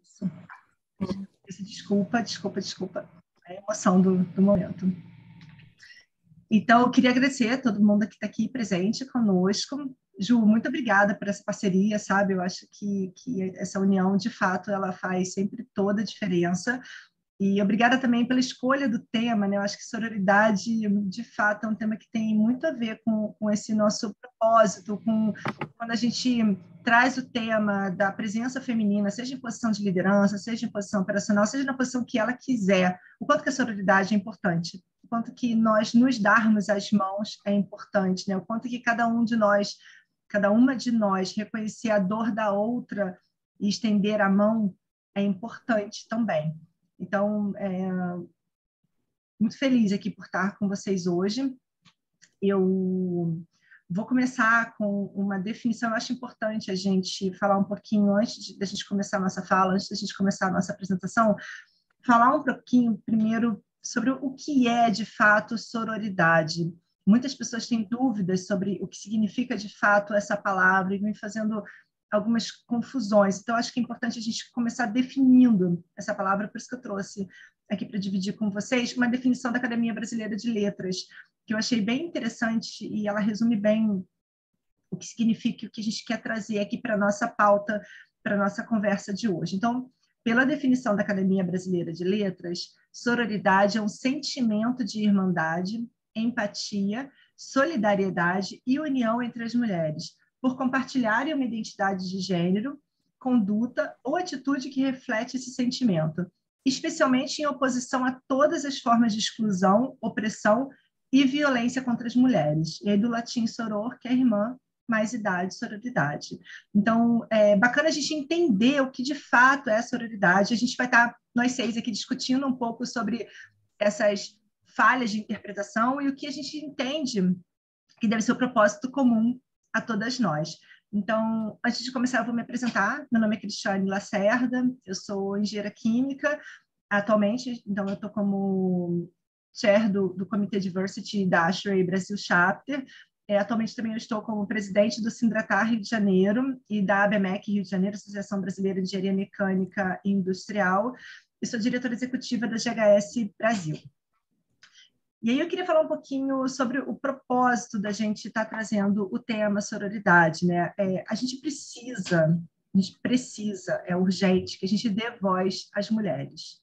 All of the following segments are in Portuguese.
Isso. Desculpa. É a emoção do momento. Então, eu queria agradecer a todo mundo que está aqui presente conosco. Ju, muito obrigada por essa parceria, sabe? Eu acho que essa união, de fato, ela faz sempre toda a diferença. E obrigada também pela escolha do tema, né? Eu acho que sororidade, de fato, é um tema que tem muito a ver com esse nosso propósito, quando a gente traz o tema da presença feminina, seja em posição de liderança, seja em posição operacional, seja na posição que ela quiser, o quanto que a sororidade é importante, o quanto que nós nos darmos as mãos é importante, né? O quanto que cada uma de nós reconhecer a dor da outra e estender a mão é importante também. Então, muito feliz aqui por estar com vocês hoje. Eu vou começar com uma definição. Eu acho importante a gente falar um pouquinho, antes da gente começar a nossa fala, antes da gente começar a nossa apresentação, falar um pouquinho primeiro sobre o que é, de fato, sororidade. Muitas pessoas têm dúvidas sobre o que significa, de fato, essa palavra e vem fazendo algumas confusões. Então, acho que é importante a gente começar definindo essa palavra, por isso que eu trouxe aqui para dividir com vocês uma definição da Academia Brasileira de Letras, que eu achei bem interessante e ela resume bem o que significa e o que a gente quer trazer aqui para a nossa pauta, para a nossa conversa de hoje. Então, pela definição da Academia Brasileira de Letras, sororidade é um sentimento de irmandade, empatia, solidariedade e união entre as mulheres, por compartilharem uma identidade de gênero, conduta ou atitude que reflete esse sentimento, especialmente em oposição a todas as formas de exclusão, opressão e violência contra as mulheres. E aí do latim soror, que é irmã, mais idade, sororidade. Então, é bacana a gente entender o que de fato é a sororidade. A gente vai estar, nós seis aqui, discutindo um pouco sobre essas falhas de interpretação e o que a gente entende que deve ser o propósito comum a todas nós. Então, antes de começar, eu vou me apresentar. Meu nome é Cristiane Lacerda, eu sou engenheira química atualmente, então eu estou como chair do Comitê Diversity da ASHRAE Brasil Chapter. Atualmente também eu estou como presidente do Sindratar Rio de Janeiro e da ABMEC Rio de Janeiro, Associação Brasileira de Engenharia Mecânica e Industrial, e sou diretora executiva da GHS Brasil. E aí eu queria falar um pouquinho sobre o propósito da gente estar trazendo o tema sororidade, né? A gente precisa, é urgente que a gente dê voz às mulheres.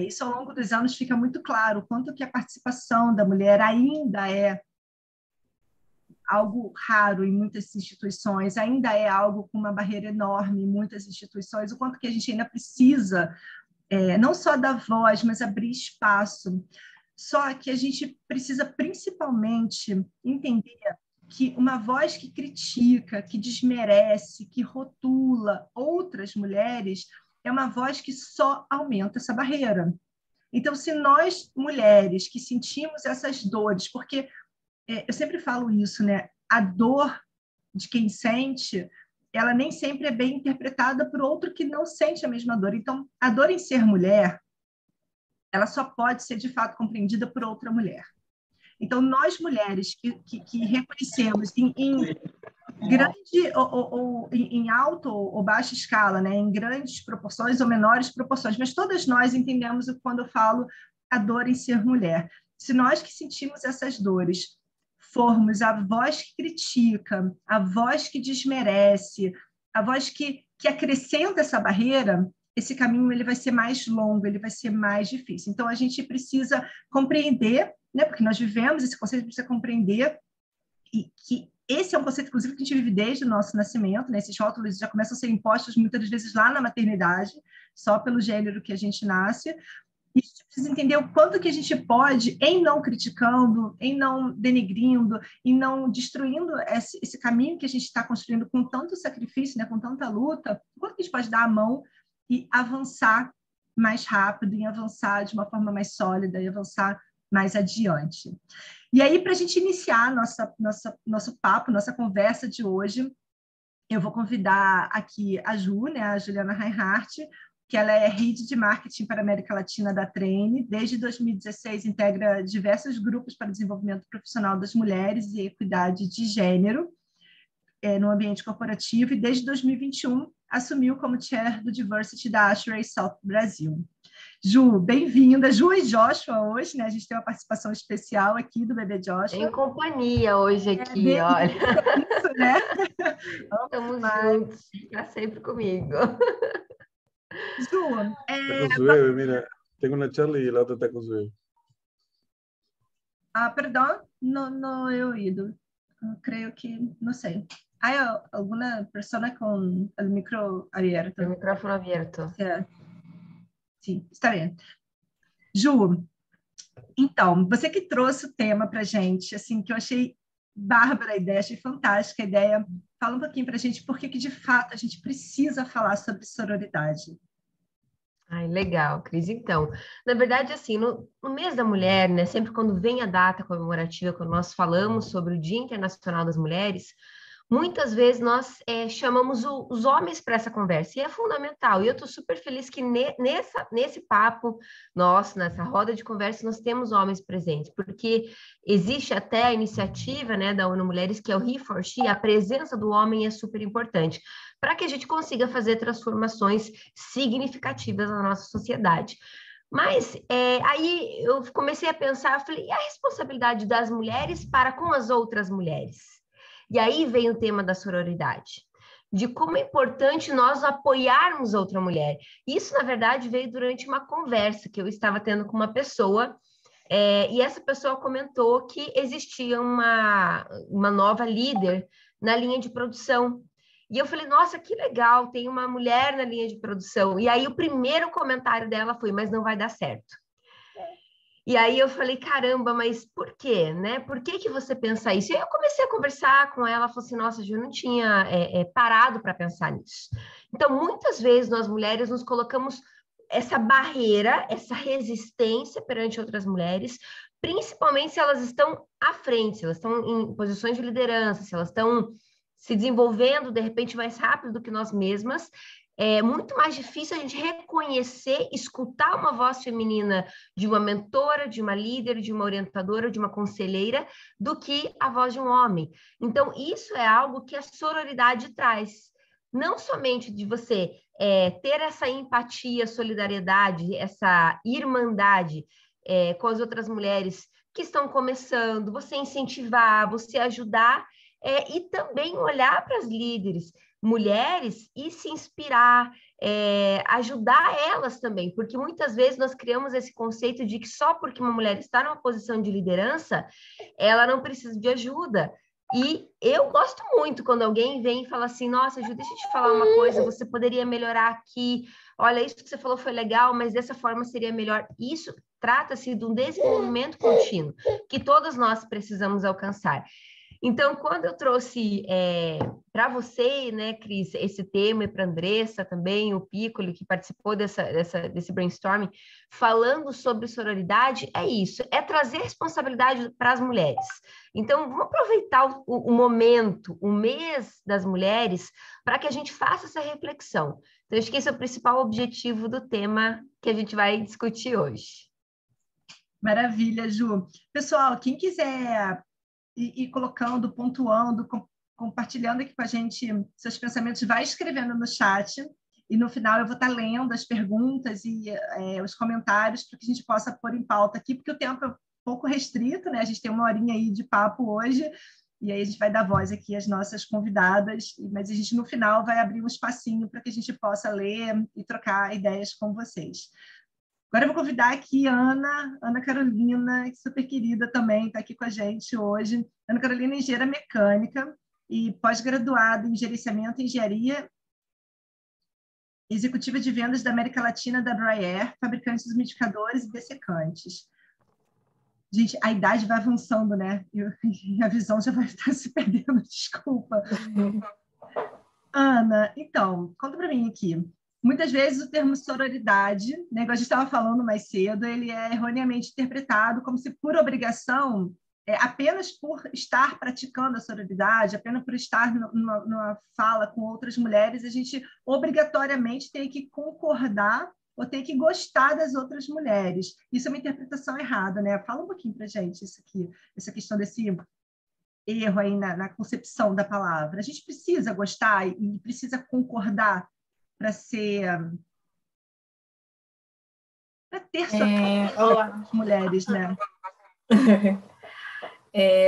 Isso ao longo dos anos fica muito claro o quanto que a participação da mulher ainda é algo raro em muitas instituições, ainda é algo com uma barreira enorme em muitas instituições, o quanto que a gente ainda precisa, não só dar voz, mas abrir espaço. Só que a gente precisa principalmente entender que uma voz que critica, que desmerece, que rotula outras mulheres é uma voz que só aumenta essa barreira. Então, se nós, mulheres, que sentimos essas dores, porque eu sempre falo isso, né? A dor de quem sente, ela nem sempre é bem interpretada por outro que não sente a mesma dor. Então, a dor em ser mulher, ela só pode ser, de fato, compreendida por outra mulher. Então, nós, mulheres, que reconhecemos em grande ou em alta ou baixa escala, né? Em grandes proporções ou menores proporções, mas todas nós entendemos quando eu falo a dor em ser mulher. Se nós que sentimos essas dores formos a voz que critica, a voz que desmerece, a voz que acrescenta essa barreira, esse caminho ele vai ser mais longo, ele vai ser mais difícil. Então, a gente precisa compreender, né, porque nós vivemos esse conceito, precisa compreender que esse é um conceito, inclusive, que a gente vive desde o nosso nascimento, né? Esses rótulos já começam a ser impostos muitas vezes lá na maternidade, só pelo gênero que a gente nasce. E a gente precisa entender o quanto que a gente pode, em não criticando, em não denegrindo, em não destruindo esse caminho que a gente está construindo com tanto sacrifício, né, com tanta luta, o quanto que a gente pode dar a mão e avançar mais rápido, e avançar de uma forma mais sólida, e avançar mais adiante. E aí, para a gente iniciar nosso papo, nossa conversa de hoje, eu vou convidar aqui a Ju, né, a Juliana Reinhardt, que ela é Head de Marketing para a América Latina da Treine. Desde 2016, integra diversos grupos para o desenvolvimento profissional das mulheres e equidade de gênero no ambiente corporativo. E desde 2021, assumiu como chair do Diversity da ASHRAE South Brasil. Ju, bem-vinda. Ju e Joshua hoje, né? A gente tem uma participação especial aqui do bebê Joshua. Em companhia hoje aqui, olha. Isso, né? Estamos juntos, fica sempre comigo. Ju, Está con su bebé, mira, tengo una Charlie y la otra está con su bebé. Perdão, não he oído. Creio que, não sei. Hay alguma pessoa com o micro aberto? O microfone aberto. Sim, está bem. Ju, então, você que trouxe o tema para a gente, assim, que eu achei bárbara a ideia, achei fantástica a ideia. Fala um pouquinho para a gente por que de fato a gente precisa falar sobre sororidade. Ai, legal, Cris. Então, na verdade, assim, no mês da mulher, né, sempre quando vem a data comemorativa, quando nós falamos sobre o Dia Internacional das Mulheres, muitas vezes nós chamamos os homens para essa conversa, e é fundamental. E eu estou super feliz que nesse papo nosso, nessa roda de conversa, nós temos homens presentes, porque existe até a iniciativa, né, da ONU Mulheres, que é o He for She, a presença do homem é super importante, para que a gente consiga fazer transformações significativas na nossa sociedade. Mas aí eu comecei a pensar, eu falei, e a responsabilidade das mulheres para com as outras mulheres? E aí vem o tema da sororidade, de como é importante nós apoiarmos outra mulher. Isso, na verdade, veio durante uma conversa que eu estava tendo com uma pessoa, e essa pessoa comentou que existia uma nova líder na linha de produção. E eu falei, nossa, que legal, tem uma mulher na linha de produção. E aí o primeiro comentário dela foi, mas não vai dar certo. E aí eu falei, caramba, mas por quê, né? Por que você pensa isso? E aí eu comecei a conversar com ela, falei assim, nossa, eu não tinha parado para pensar nisso. Então, muitas vezes nós mulheres nos colocamos essa barreira, essa resistência perante outras mulheres, principalmente se elas estão à frente, se elas estão em posições de liderança, se elas estão se desenvolvendo, de repente, mais rápido do que nós mesmas. É muito mais difícil a gente reconhecer, escutar uma voz feminina de uma mentora, de uma líder, de uma orientadora, de uma conselheira, do que a voz de um homem. Então, isso é algo que a sororidade traz. Não somente de você ter essa empatia, solidariedade, essa irmandade com as outras mulheres que estão começando, você incentivar, você ajudar, e também olhar para as líderes mulheres e se inspirar, ajudar elas também, porque muitas vezes nós criamos esse conceito de que só porque uma mulher está numa posição de liderança, ela não precisa de ajuda. E eu gosto muito quando alguém vem e fala assim, nossa, Ju, deixa eu te falar uma coisa, você poderia melhorar aqui, olha, isso que você falou foi legal, mas dessa forma seria melhor. Isso trata-se de um desenvolvimento contínuo, que todas nós precisamos alcançar. Então, quando eu trouxe para você, né, Cris, esse tema, e para a Andressa também, o Piccoli, que participou desse brainstorming, falando sobre sororidade, é isso, é trazer responsabilidade para as mulheres. Então, vamos aproveitar o momento, o mês das mulheres, para que a gente faça essa reflexão. Então, acho que esse é o principal objetivo do tema que a gente vai discutir hoje. Maravilha, Ju. Pessoal, quem quiser ir colocando, pontuando, compartilhando aqui com a gente seus pensamentos, vai escrevendo no chat, e no final eu vou estar lendo as perguntas e os comentários para que a gente possa pôr em pauta aqui, porque o tempo é um pouco restrito, né? A gente tem uma horinha aí de papo hoje, e aí a gente vai dar voz aqui às nossas convidadas, mas a gente no final vai abrir um espacinho para que a gente possa ler e trocar ideias com vocês. Agora eu vou convidar aqui a Ana Carolina, super querida também, está aqui com a gente hoje. Ana Carolina é engenheira mecânica e pós-graduada em gerenciamento e engenharia, executiva de vendas da América Latina da Braer, fabricante de umidificadores e dessecantes. Gente, a idade vai avançando, né? E a visão já vai estar se perdendo, desculpa. Ana, então, conta para mim aqui. Muitas vezes o termo sororidade, né, como a gente estava falando mais cedo, ele é erroneamente interpretado como se por obrigação, apenas por estar praticando a sororidade, apenas por estar numa fala com outras mulheres, a gente obrigatoriamente tem que concordar ou tem que gostar das outras mulheres. Isso é uma interpretação errada, né? Fala um pouquinho para a gente isso aqui, essa questão desse erro aí na concepção da palavra. A gente precisa gostar e precisa concordar para ter sua Olá. mulheres, né?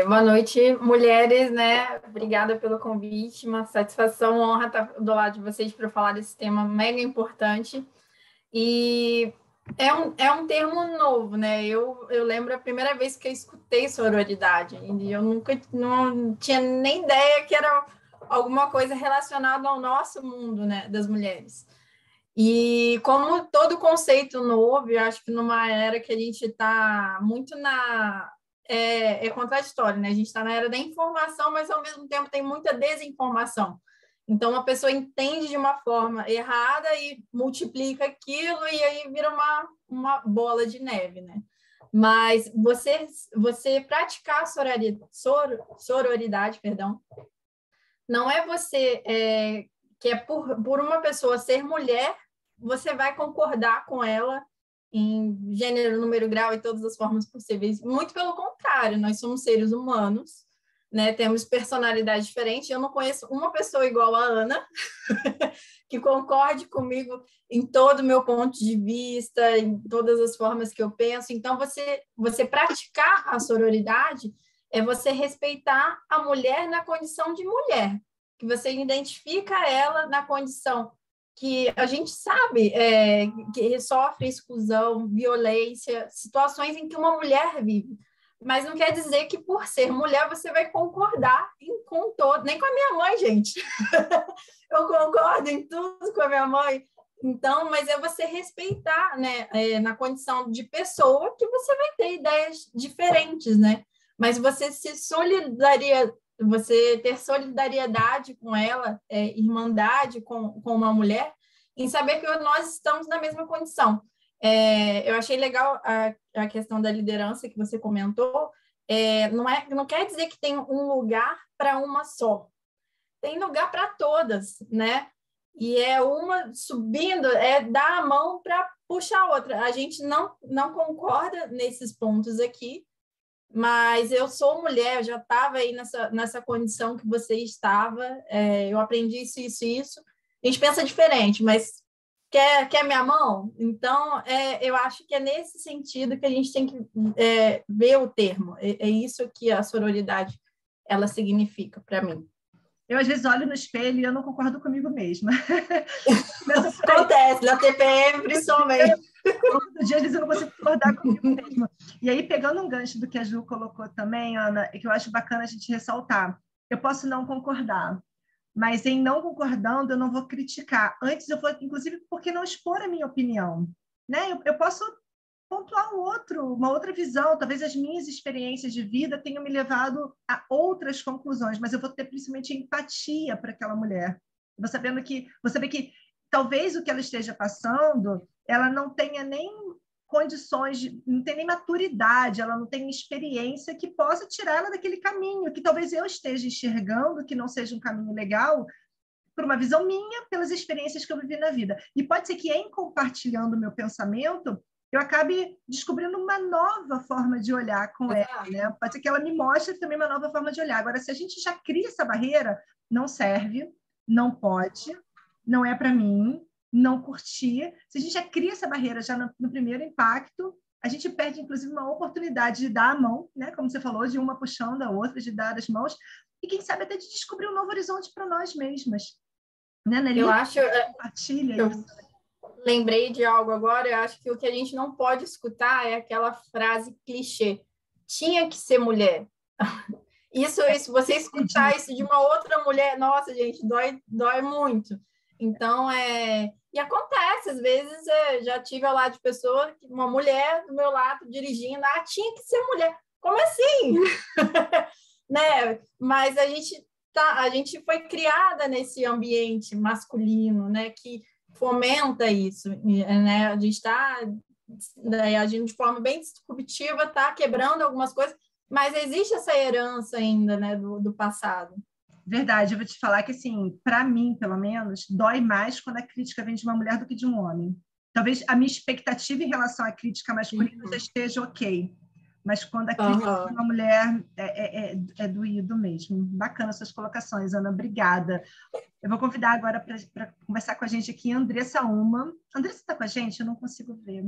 Boa noite, mulheres, né? Obrigada pelo convite, uma satisfação, uma honra estar do lado de vocês para falar desse tema mega importante. E é um termo novo, né? Eu lembro a primeira vez que eu escutei sororidade, e eu não tinha nem ideia que era alguma coisa relacionada ao nosso mundo, né, das mulheres. E como todo conceito novo, eu acho que numa era que a gente está muito é contraditório, né? A gente está na era da informação, mas ao mesmo tempo tem muita desinformação. Então, a pessoa entende de uma forma errada e multiplica aquilo e aí vira uma bola de neve, né? Mas você praticar a sororidade, perdão, não é você que é por uma pessoa ser mulher, você vai concordar com ela em gênero, número, grau e todas as formas possíveis. Muito pelo contrário, nós somos seres humanos, né? Temos personalidades diferentes. Eu não conheço uma pessoa igual a Ana que concorde comigo em todo o meu ponto de vista, em todas as formas que eu penso. Então, você praticar a sororidade é você respeitar a mulher na condição de mulher, que você identifica ela na condição que a gente sabe que sofre exclusão, violência, situações em que uma mulher vive. Mas não quer dizer que, por ser mulher, você vai concordar com todo. Nem com a minha mãe, gente. Eu concordo em tudo com a minha mãe. Então, mas é você respeitar, né, na condição de pessoa, que você vai ter ideias diferentes, né? Mas você você ter solidariedade com ela, irmandade com uma mulher, em saber que nós estamos na mesma condição. Eu achei legal a questão da liderança que você comentou. Não quer dizer que tem um lugar para uma só. Tem lugar para todas, né? E é uma subindo, dar a mão para puxar a outra. A gente não concorda nesses pontos aqui, mas eu sou mulher, eu já estava aí nessa condição que você estava, eu aprendi isso. A gente pensa diferente, mas quer minha mão? Então, eu acho que é nesse sentido que a gente tem que ver o termo. É isso que a sororidade ela significa para mim. Eu, às vezes, olho no espelho e eu não concordo comigo mesma. Acontece, na TPM, principalmente. Todo dia, às vezes, eu não consigo concordar comigo mesma. E aí, pegando um gancho do que a Ju colocou também, Ana, que eu acho bacana a gente ressaltar. Eu posso não concordar, mas em não concordando, eu não vou criticar. Antes, eu vou, inclusive, porque não expor a minha opinião. Né? Eu posso pontuar uma outra visão. Talvez as minhas experiências de vida tenham me levado a outras conclusões, mas eu vou ter principalmente empatia para aquela mulher. Vou saber que talvez o que ela esteja passando, ela não tenha nem condições, não tem nem maturidade, ela não tem experiência que possa tirar ela daquele caminho, que talvez eu esteja enxergando que não seja um caminho legal, por uma visão minha, pelas experiências que eu vivi na vida. E pode ser que, em compartilhando o meu pensamento, eu acabe descobrindo uma nova forma de olhar com ela, né? Pode ser que ela me mostre também uma nova forma de olhar. Agora, se a gente já cria essa barreira, não serve, não pode, não é para mim, não curtir. Se a gente já cria essa barreira já no primeiro impacto, a gente perde, inclusive, uma oportunidade de dar a mão, né? Como você falou, de uma puxando a outra, de dar as mãos, e quem sabe até de descobrir um novo horizonte para nós mesmas. Né, Nelly? Eu acho... Compartilha isso. Lembrei de algo agora, eu acho que o que a gente não pode escutar é aquela frase clichê. Tinha que ser mulher. Isso, você escutar isso de uma outra mulher, nossa, gente, dói muito. Então, e acontece, às vezes, já tive ao lado de pessoa, uma mulher do meu lado dirigindo, tinha que ser mulher. Como assim? Né? Mas a gente foi criada nesse ambiente masculino, né? Que fomenta isso, né? A gente está agindo de forma bem disruptiva, está quebrando algumas coisas, mas existe essa herança ainda, né, do passado. Verdade, eu vou te falar que, assim, para mim, pelo menos, dói mais quando a crítica vem de uma mulher do que de um homem. Talvez a minha expectativa em relação à crítica masculina já esteja ok, mas quando a crítica de uma mulher é doído mesmo. Bacana suas colocações, Ana, obrigada. Eu vou convidar agora para conversar com a gente aqui a Andressa Uma. Andressa está com a gente? Eu não consigo ver.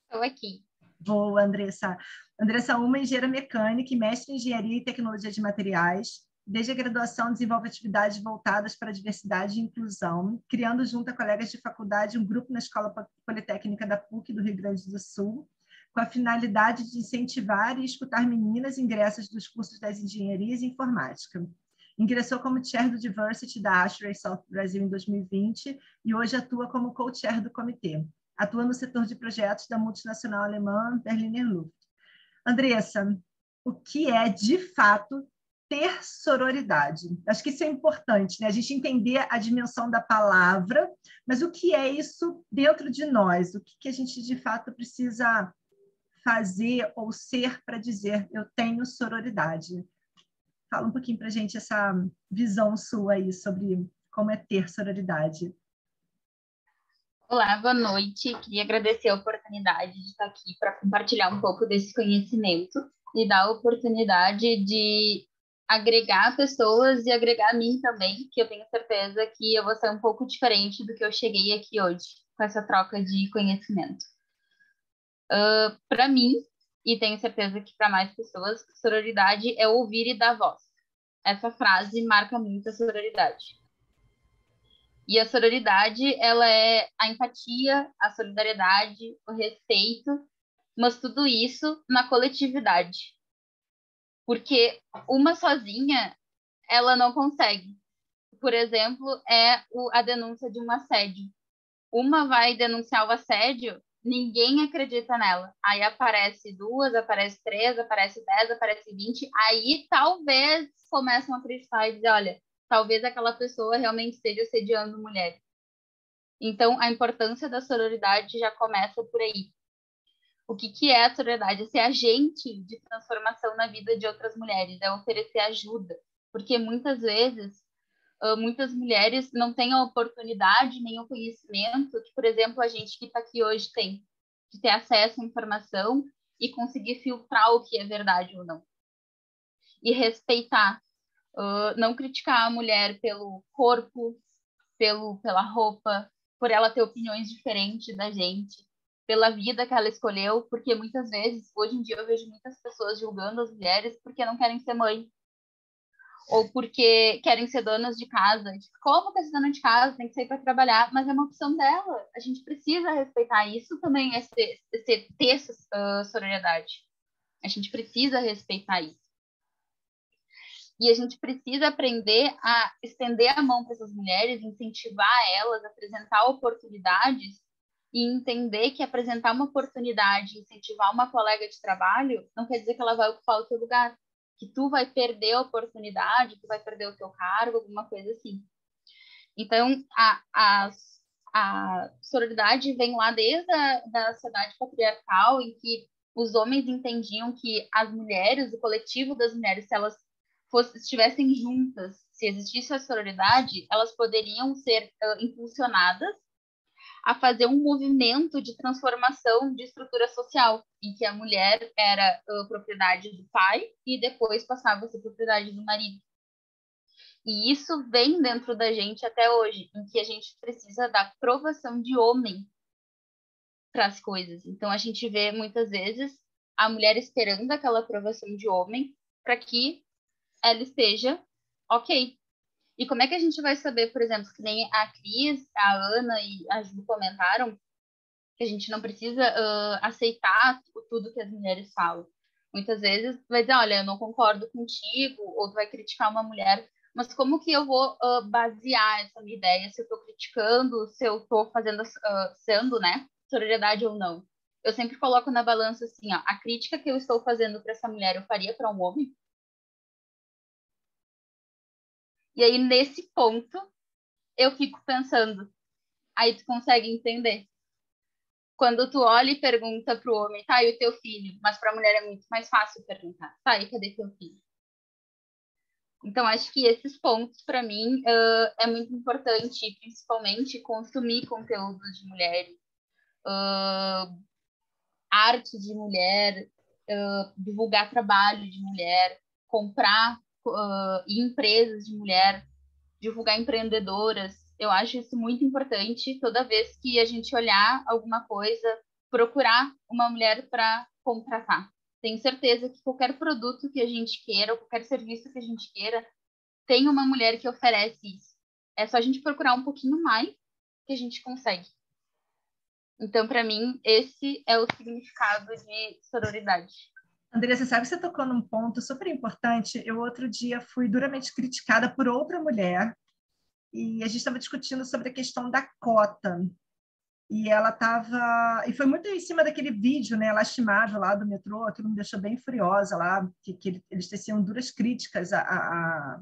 Estou aqui. Boa, Andressa. Andressa Uma é engenheira mecânica e mestre em engenharia e tecnologia de materiais. Desde a graduação, desenvolve atividades voltadas para a diversidade e inclusão, criando junto a colegas de faculdade um grupo na Escola Politécnica da PUC do Rio Grande do Sul, com a finalidade de incentivar e escutar meninas ingressas dos cursos das engenharias e informática. Ingressou como chair do Diversity da Ashray South Brasil em 2020 e hoje atua como co-chair do comitê. Atua no setor de projetos da multinacional alemã Berliner Luft. Andressa, o que é, de fato, ter sororidade? Acho que isso é importante, né? A gente entender a dimensão da palavra, mas o que é isso dentro de nós? O que a gente, de fato, precisa fazer ou ser para dizer eu tenho sororidade? Fala um pouquinho para a gente essa visão sua aí sobre como é ter sororidade. Olá, boa noite. Queria agradecer a oportunidade de estar aqui para compartilhar um pouco desse conhecimento e dar a oportunidade de agregar pessoas e agregar a mim também, que eu tenho certeza que eu vou ser um pouco diferente do que eu cheguei aqui hoje, com essa troca de conhecimento. Para mim, e tenho certeza que para mais pessoas, sororidade é ouvir e dar voz. Essa frase marca muito a sororidade. E a sororidade, ela é a empatia, a solidariedade, o respeito, mas tudo isso na coletividade. Porque uma sozinha, ela não consegue. Por exemplo, a denúncia de um assédio. Uma vai denunciar o assédio, ninguém acredita nela. Aí aparece 2, aparece 3, aparece 10, aparece 20. Aí talvez começam a acreditar e dizer, olha, talvez aquela pessoa realmente esteja assediando mulheres. Então, a importância da sororidade já começa por aí. O que é a sororidade? É ser agente de transformação na vida de outras mulheres, é oferecer ajuda. Porque muitas vezes, muitas mulheres não têm a oportunidade nem o conhecimento que, por exemplo, a gente que está aqui hoje tem, de ter acesso à informação e conseguir filtrar o que é verdade ou não. E respeitar. Não criticar a mulher pelo corpo, pela roupa, por ela ter opiniões diferentes da gente, pela vida que ela escolheu, porque muitas vezes, hoje em dia eu vejo muitas pessoas julgando as mulheres porque não querem ser mãe, ou porque querem ser donas de casa. Como que é ser dona de casa? Tem que sair para trabalhar, mas é uma opção dela. A gente precisa respeitar isso também, ter solidariedade. A gente precisa respeitar isso. E a gente precisa aprender a estender a mão para essas mulheres, incentivar elas, apresentar oportunidades e entender que apresentar uma oportunidade, incentivar uma colega de trabalho, não quer dizer que ela vai ocupar o teu lugar, que tu vai perder a oportunidade, tu vai perder o teu cargo, alguma coisa assim. Então, a sororidade vem lá desde a sociedade patriarcal, em que os homens entendiam que as mulheres, o coletivo das mulheres, se elas estivessem juntas, se existisse a sororidade, elas poderiam ser impulsionadas a fazer um movimento de transformação de estrutura social, em que a mulher era propriedade do pai e depois passava a ser propriedade do marido. E isso vem dentro da gente até hoje, em que a gente precisa da aprovação de homem para as coisas. Então, a gente vê muitas vezes a mulher esperando aquela aprovação de homem para que ela esteja ok. E como é que a gente vai saber, por exemplo, que nem a Cris, a Ana e a Ju comentaram, que a gente não precisa aceitar tudo que as mulheres falam. Muitas vezes vai dizer, olha, eu não concordo contigo, ou tu vai criticar uma mulher, mas como que eu vou basear essa minha ideia, se eu estou criticando, se eu estou fazendo, sendo, né, solidariedade ou não? Eu sempre coloco na balança assim, ó, a crítica que eu estou fazendo para essa mulher, eu faria para um homem? E aí, nesse ponto, eu fico pensando, aí tu consegue entender. Quando tu olha e pergunta pro homem, tá, e o teu filho? Mas pra mulher é muito mais fácil perguntar, tá, e cadê teu filho? Então, acho que esses pontos, para mim, é muito importante, principalmente consumir conteúdos de mulheres, arte de mulher, divulgar trabalho de mulher, comprar empresas de mulher, divulgar empreendedoras. Eu acho isso muito importante. Toda vez que a gente olhar alguma coisa, procurar uma mulher para contratar. Tenho certeza que qualquer produto que a gente queira, ou qualquer serviço que a gente queira, tem uma mulher que oferece isso. É só a gente procurar um pouquinho mais que a gente consegue. Então, para mim, esse é o significado de sororidade. Andressa, você sabe que você tocou num ponto super importante. Eu, outro dia, fui duramente criticada por outra mulher e a gente estava discutindo sobre a questão da cota. E ela estava... E foi muito em cima daquele vídeo, né, lastimável lá do metrô, aquilo me deixou bem furiosa lá, que eles teciam duras críticas a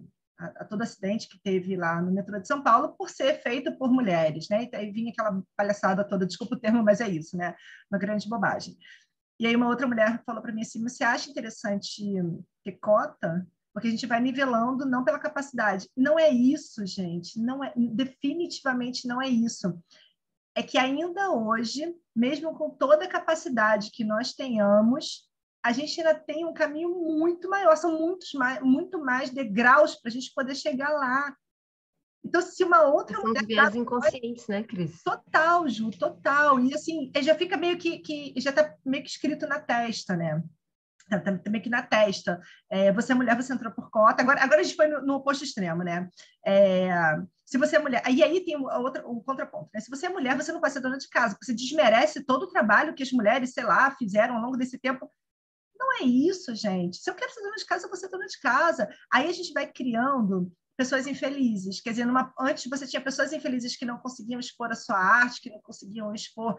todo acidente que teve lá no metrô de São Paulo por ser feito por mulheres, né? E aí vinha aquela palhaçada toda, desculpa o termo, mas é isso, né? Uma grande bobagem. E aí uma outra mulher falou para mim assim, você acha interessante ter cota? Porque a gente vai nivelando não pela capacidade. Não é isso, gente. Não é, definitivamente não é isso. É que ainda hoje, mesmo com toda a capacidade que nós tenhamos, a gente ainda tem um caminho muito maior, são muito mais degraus para a gente poder chegar lá. Então, se uma outra mulher... São viés inconscientes, né, Cris? Total, Ju, total. E assim, já fica meio que já está meio que escrito na testa, né? Tá meio que na testa. Você é mulher, você entrou por cota. Agora a gente foi no oposto extremo, né? Se você é mulher... E aí tem o contraponto, né? Se você é mulher, você não pode ser dona de casa. Você desmerece todo o trabalho que as mulheres, sei lá, fizeram ao longo desse tempo. Não é isso, gente. Se eu quero ser dona de casa, eu vou ser dona de casa. Aí a gente vai criando pessoas infelizes. Quer dizer, antes você tinha pessoas infelizes que não conseguiam expor a sua arte, que não conseguiam expor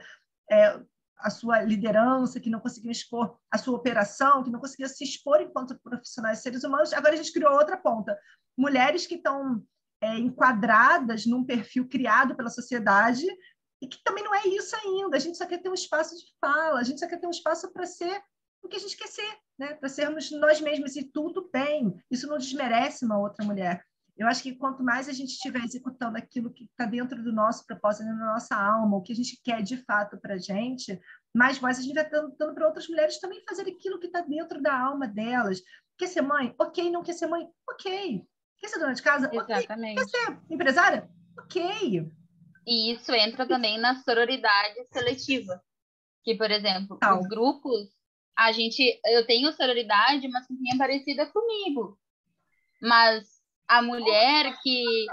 a sua liderança, que não conseguiam expor a sua operação, que não conseguiam se expor enquanto profissionais seres humanos. Agora a gente criou outra ponta. Mulheres que estão enquadradas num perfil criado pela sociedade e que também não é isso ainda. A gente só quer ter um espaço de fala, a gente só quer ter um espaço para ser o que a gente quer ser, né? Para sermos nós mesmos, e tudo bem. Isso não desmerece uma outra mulher. Eu acho que quanto mais a gente estiver executando aquilo que está dentro do nosso propósito, da nossa alma, o que a gente quer de fato para a gente, mais voz a gente vai dando para outras mulheres também fazer aquilo que está dentro da alma delas. Quer ser mãe? Ok. Não quer ser mãe? Ok. Quer ser dona de casa? Exatamente. Ok. Quer ser empresária? Ok. E isso entra também na sororidade seletiva. Que, por exemplo, os grupos, eu tenho sororidade, mas com quem é parecida comigo. Mas a mulher que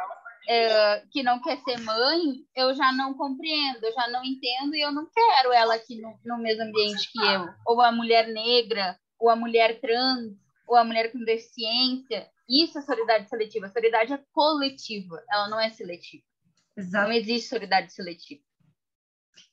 não quer ser mãe, eu já não compreendo, eu já não entendo e eu não quero ela aqui no mesmo ambiente que eu. Ou a mulher negra, ou a mulher trans, ou a mulher com deficiência. Isso é sororidade seletiva. A sororidade é coletiva, ela não é seletiva. Exato. Não existe sororidade seletiva.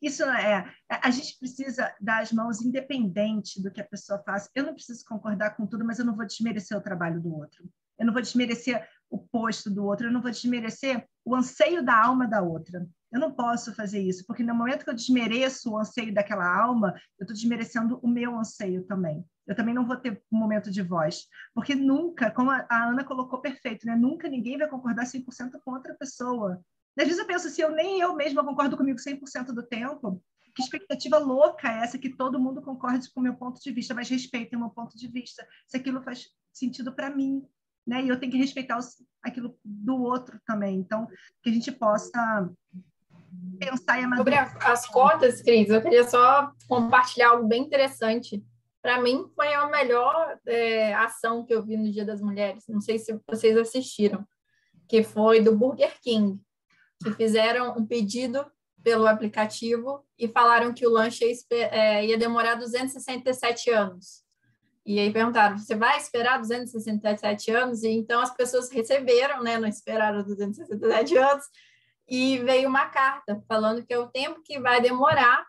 Isso a gente precisa dar as mãos independente do que a pessoa faça. Eu não preciso concordar com tudo, mas eu não vou desmerecer o trabalho do outro. Eu não vou desmerecer o posto do outro, eu não vou desmerecer o anseio da alma da outra. Eu não posso fazer isso, porque no momento que eu desmereço o anseio daquela alma, eu estou desmerecendo o meu anseio também. Eu também não vou ter um momento de voz, porque nunca, como a Ana colocou perfeito, né? Nunca ninguém vai concordar 100% com outra pessoa. Às vezes eu penso, se nem eu mesma concordo comigo 100% do tempo, que expectativa louca é essa que todo mundo concorde com o meu ponto de vista, mas respeitem o meu ponto de vista, se aquilo faz sentido para mim, né? E eu tenho que respeitar aquilo do outro também. Então, que a gente possa pensar e amadurecer. Sobre as cotas, Cris, eu queria só compartilhar algo bem interessante. Para mim, foi a melhor ação que eu vi no Dia das Mulheres. Não sei se vocês assistiram, que foi do Burger King, que fizeram um pedido pelo aplicativo e falaram que o lanche ia demorar 267 anos. E aí perguntaram, você vai esperar 267 anos? E então as pessoas receberam, né? Não esperaram 267 anos. E veio uma carta falando que é o tempo que vai demorar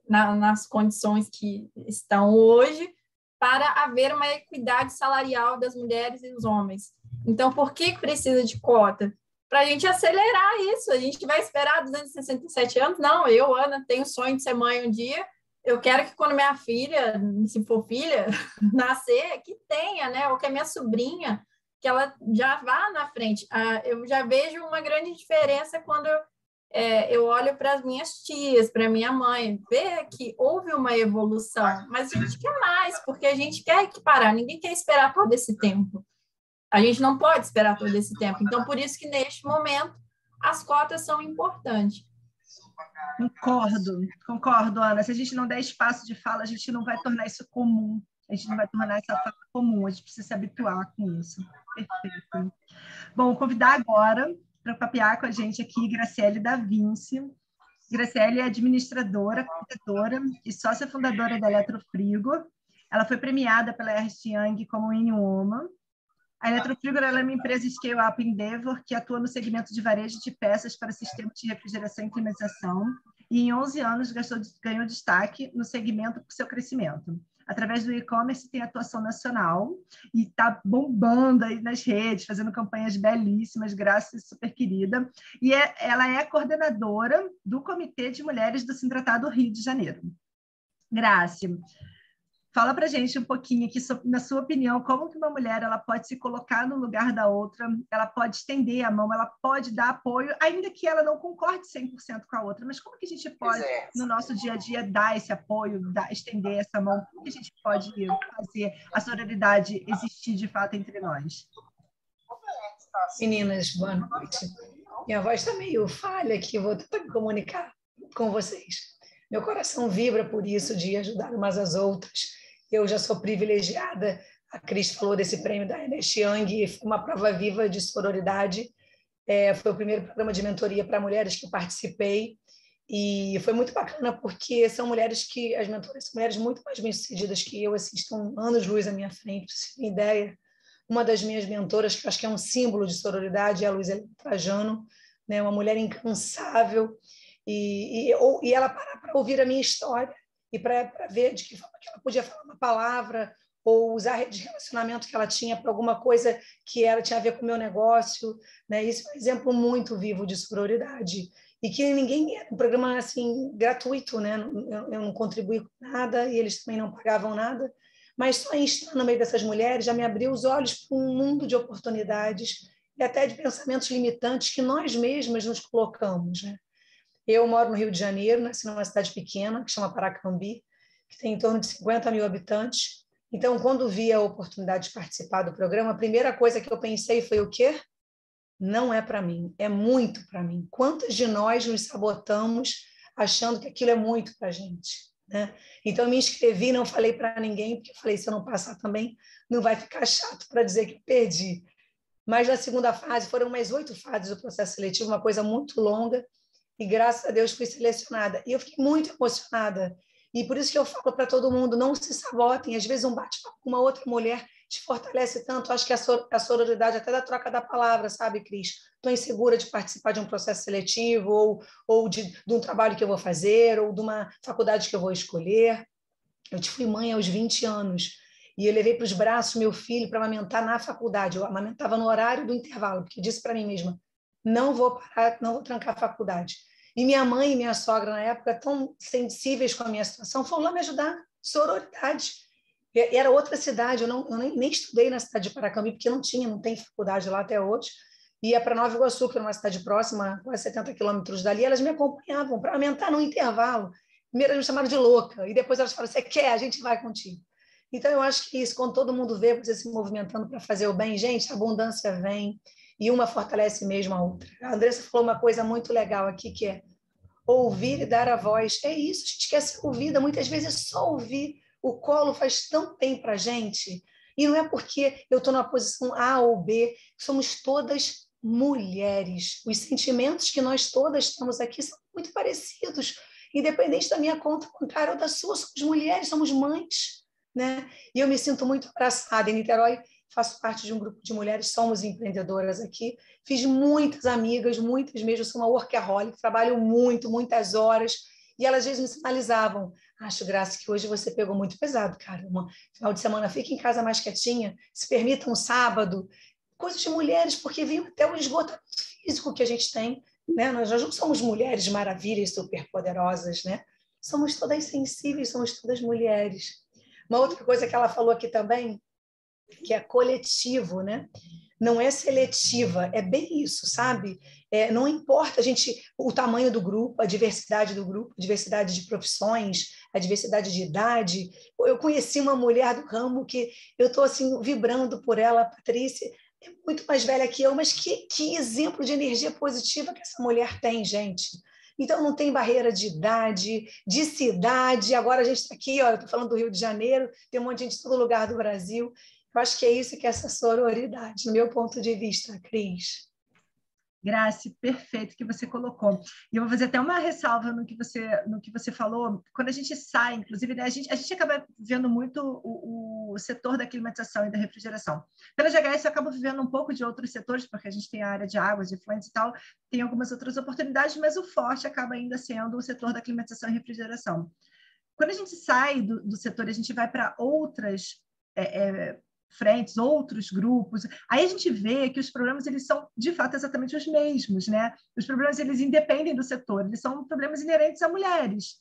nas condições que estão hoje para haver uma equidade salarial das mulheres e dos homens. Então, por que precisa de cota? Para a gente acelerar isso. A gente vai esperar 267 anos? Não, eu, Ana, tenho sonho de ser mãe um dia. Eu quero que quando minha filha, se for filha, nascer, que tenha, né? Ou que a minha sobrinha, que ela já vá na frente. Eu já vejo uma grande diferença quando eu olho para as minhas tias, para minha mãe, ver que houve uma evolução, mas a gente quer mais, porque a gente quer equiparar, ninguém quer esperar todo esse tempo. A gente não pode esperar todo esse tempo. Então, por isso que, neste momento, as cotas são importantes. Concordo, Ana. Se a gente não der espaço de fala, a gente não vai tornar isso comum. A gente não vai tornar essa fala comum. A gente precisa se habituar com isso. Perfeito. Bom, convidar agora para papear com a gente aqui Graciele da Vinci. Graciele é administradora, cuidadora e sócia fundadora da Eletrofrigo. Ela foi premiada pela Ernst Young como Woman. A Eletrofrigo é uma empresa scale-up Endeavor que atua no segmento de varejo de peças para sistemas de refrigeração e climatização e em 11 anos ganhou destaque no segmento por seu crescimento. Através do e-commerce tem atuação nacional e está bombando aí nas redes, fazendo campanhas belíssimas, graças, super querida. E ela é coordenadora do Comitê de Mulheres do Sintratado Rio de Janeiro. Graça, fala para a gente um pouquinho aqui, na sua opinião, como que uma mulher ela pode se colocar no lugar da outra, ela pode estender a mão, ela pode dar apoio, ainda que ela não concorde 100% com a outra, mas como que a gente pode, no nosso dia a dia, dar esse apoio, estender essa mão? Como que a gente pode fazer a sororidade existir de fato entre nós? Meninas, boa noite. Minha voz está meio falha aqui, vou tentar me comunicar com vocês. Meu coração vibra por isso, de ajudar umas às outras. Eu já sou privilegiada. A Cris falou desse prêmio da Ernst Young, foi uma prova viva de sororidade. Foi o primeiro programa de mentoria para mulheres que eu participei. E foi muito bacana, porque são mulheres que, as mentoras são mulheres muito mais bem-sucedidas que eu, assim, estão anos-luz à minha frente, para vocês terem ideia. Uma das minhas mentoras, que eu acho que é um símbolo de sororidade, é a Luísa Trajano, né? Uma mulher incansável. E ela parar para ouvir a minha história e para ver de que forma que ela podia falar uma palavra ou usar a rede de relacionamento que ela tinha para alguma coisa que tinha a ver com o meu negócio, né? Isso é um exemplo muito vivo de sororidade. E que ninguém, um programa assim, gratuito, né? Eu não contribuí com nada e eles também não pagavam nada, mas só em estar no meio dessas mulheres já me abriu os olhos para um mundo de oportunidades e até de pensamentos limitantes que nós mesmas nos colocamos, né? Eu moro no Rio de Janeiro, nasci numa cidade pequena, que chama Paracambi, que tem em torno de 50 mil habitantes. Então, quando vi a oportunidade de participar do programa, a primeira coisa que eu pensei foi o quê? Não é para mim, é muito para mim. Quantas de nós nos sabotamos achando que aquilo é muito para a gente, né? Então, eu me inscrevi, não falei para ninguém, porque eu falei, se eu não passar também, não vai ficar chato para dizer que perdi. Mas na segunda fase, foram umas 8 fases do processo seletivo, uma coisa muito longa, e graças a Deus fui selecionada. E eu fiquei muito emocionada. E por isso que eu falo para todo mundo, não se sabotem. Às vezes um bate-papo com uma outra mulher te fortalece tanto. Acho que a sororidade até da troca da palavra, sabe, Cris? Estou insegura de participar de um processo seletivo ou de um trabalho que eu vou fazer ou de uma faculdade que eu vou escolher. Eu fui mãe aos 20 anos e eu levei para os braços meu filho para amamentar na faculdade. Eu amamentava no horário do intervalo, porque eu disse para mim mesma, não vou parar, não vou trancar a faculdade. E minha mãe e minha sogra, na época, tão sensíveis com a minha situação, foram lá me ajudar. Sororidade. E era outra cidade, eu nem estudei na cidade de Paracambi, porque não tem faculdade lá até hoje. Ia para Nova Iguaçu, que era uma cidade próxima, quase 70 quilômetros dali, elas me acompanhavam para aumentar no intervalo. Primeiro elas me chamaram de louca, e depois elas falaram, você quer? A gente vai contigo. Então, eu acho que isso, quando todo mundo vê você se movimentando para fazer o bem, gente, a abundância vem, e uma fortalece mesmo a outra. A Andressa falou uma coisa muito legal aqui, que é ouvir e dar a voz. É isso, a gente quer ser ouvida, muitas vezes é só ouvir. O colo faz tão bem para a gente, e não é porque eu estou numa posição A ou B, somos todas mulheres. Os sentimentos que nós todas temos aqui são muito parecidos, independente da minha conta bancária ou da sua, somos mulheres, somos mães, né? E eu me sinto muito abraçada. Em Niterói, faço parte de um grupo de mulheres, somos empreendedoras aqui. Fiz muitas amigas, muitas mesmo. Eu sou uma workaholic, trabalho muito, muitas horas. E elas às vezes me sinalizavam, acho, Graça, que hoje você pegou muito pesado, cara. Final de semana, fica em casa mais quietinha, se permita um sábado. Coisas de mulheres, porque viu até o esgotamento físico que a gente tem, né? Nós não somos mulheres maravilhas, superpoderosas, né? Somos todas sensíveis, somos todas mulheres. Uma outra coisa que ela falou aqui também, que é coletivo, né? não é seletiva, é bem isso, sabe? Não importa o tamanho do grupo, a diversidade do grupo, a diversidade de profissões, a diversidade de idade. Eu conheci uma mulher do ramo que eu estou assim, vibrando por ela, a Patrícia, é muito mais velha que eu, mas que exemplo de energia positiva que essa mulher tem, gente. Então, não tem barreira de idade, de cidade. Agora a gente está aqui, ó, eu estou falando do Rio de Janeiro, tem um monte de gente de todo lugar do Brasil. Eu acho que é isso que é essa sororidade, no meu ponto de vista, Cris. Grace, perfeito que você colocou. E eu vou fazer até uma ressalva no que você falou. Quando a gente sai, inclusive, né, a gente acaba vendo muito o setor da climatização e da refrigeração. Pela GHS, eu acabo vivendo um pouco de outros setores, porque a gente tem a área de águas, de efluentes e tal, tem algumas outras oportunidades, mas o forte acaba ainda sendo o setor da climatização e refrigeração. Quando a gente sai do setor, a gente vai para outras frentes, outros grupos, aí a gente vê que os problemas eles são, de fato, exatamente os mesmos, né? Os problemas, eles independem do setor, eles são problemas inerentes a mulheres.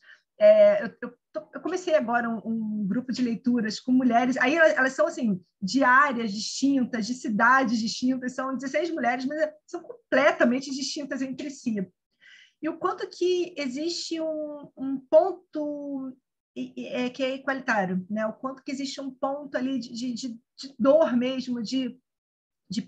Eu comecei agora um grupo de leituras com mulheres, aí elas são, assim, de áreas distintas, de cidades distintas, são 16 mulheres, mas são completamente distintas entre si. E o quanto que existe um ponto que é igualitário, né? O quanto que existe um ponto ali de dor mesmo, de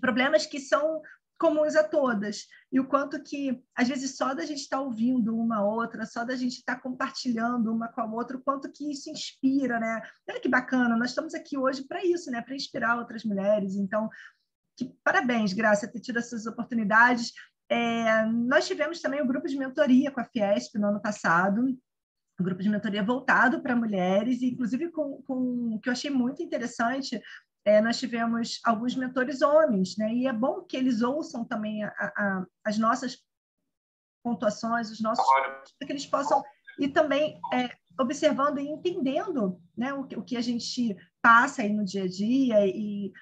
problemas que são comuns a todas, e o quanto que, às vezes, só da gente estar ouvindo uma a outra, só da gente estar compartilhando uma com a outra, o quanto que isso inspira, né? Olha que bacana, nós estamos aqui hoje para isso, né? Para inspirar outras mulheres, então, parabéns, Graça, ter tido essas oportunidades. Nós tivemos também o grupo de mentoria com a Fiesp no ano passado, um grupo de mentoria voltado para mulheres, e inclusive com o que eu achei muito interessante, nós tivemos alguns mentores homens, né? E é bom que eles ouçam também as nossas pontuações, os nossos, para que eles possam ir também observando e entendendo, né, o que a gente passa aí no dia a dia, e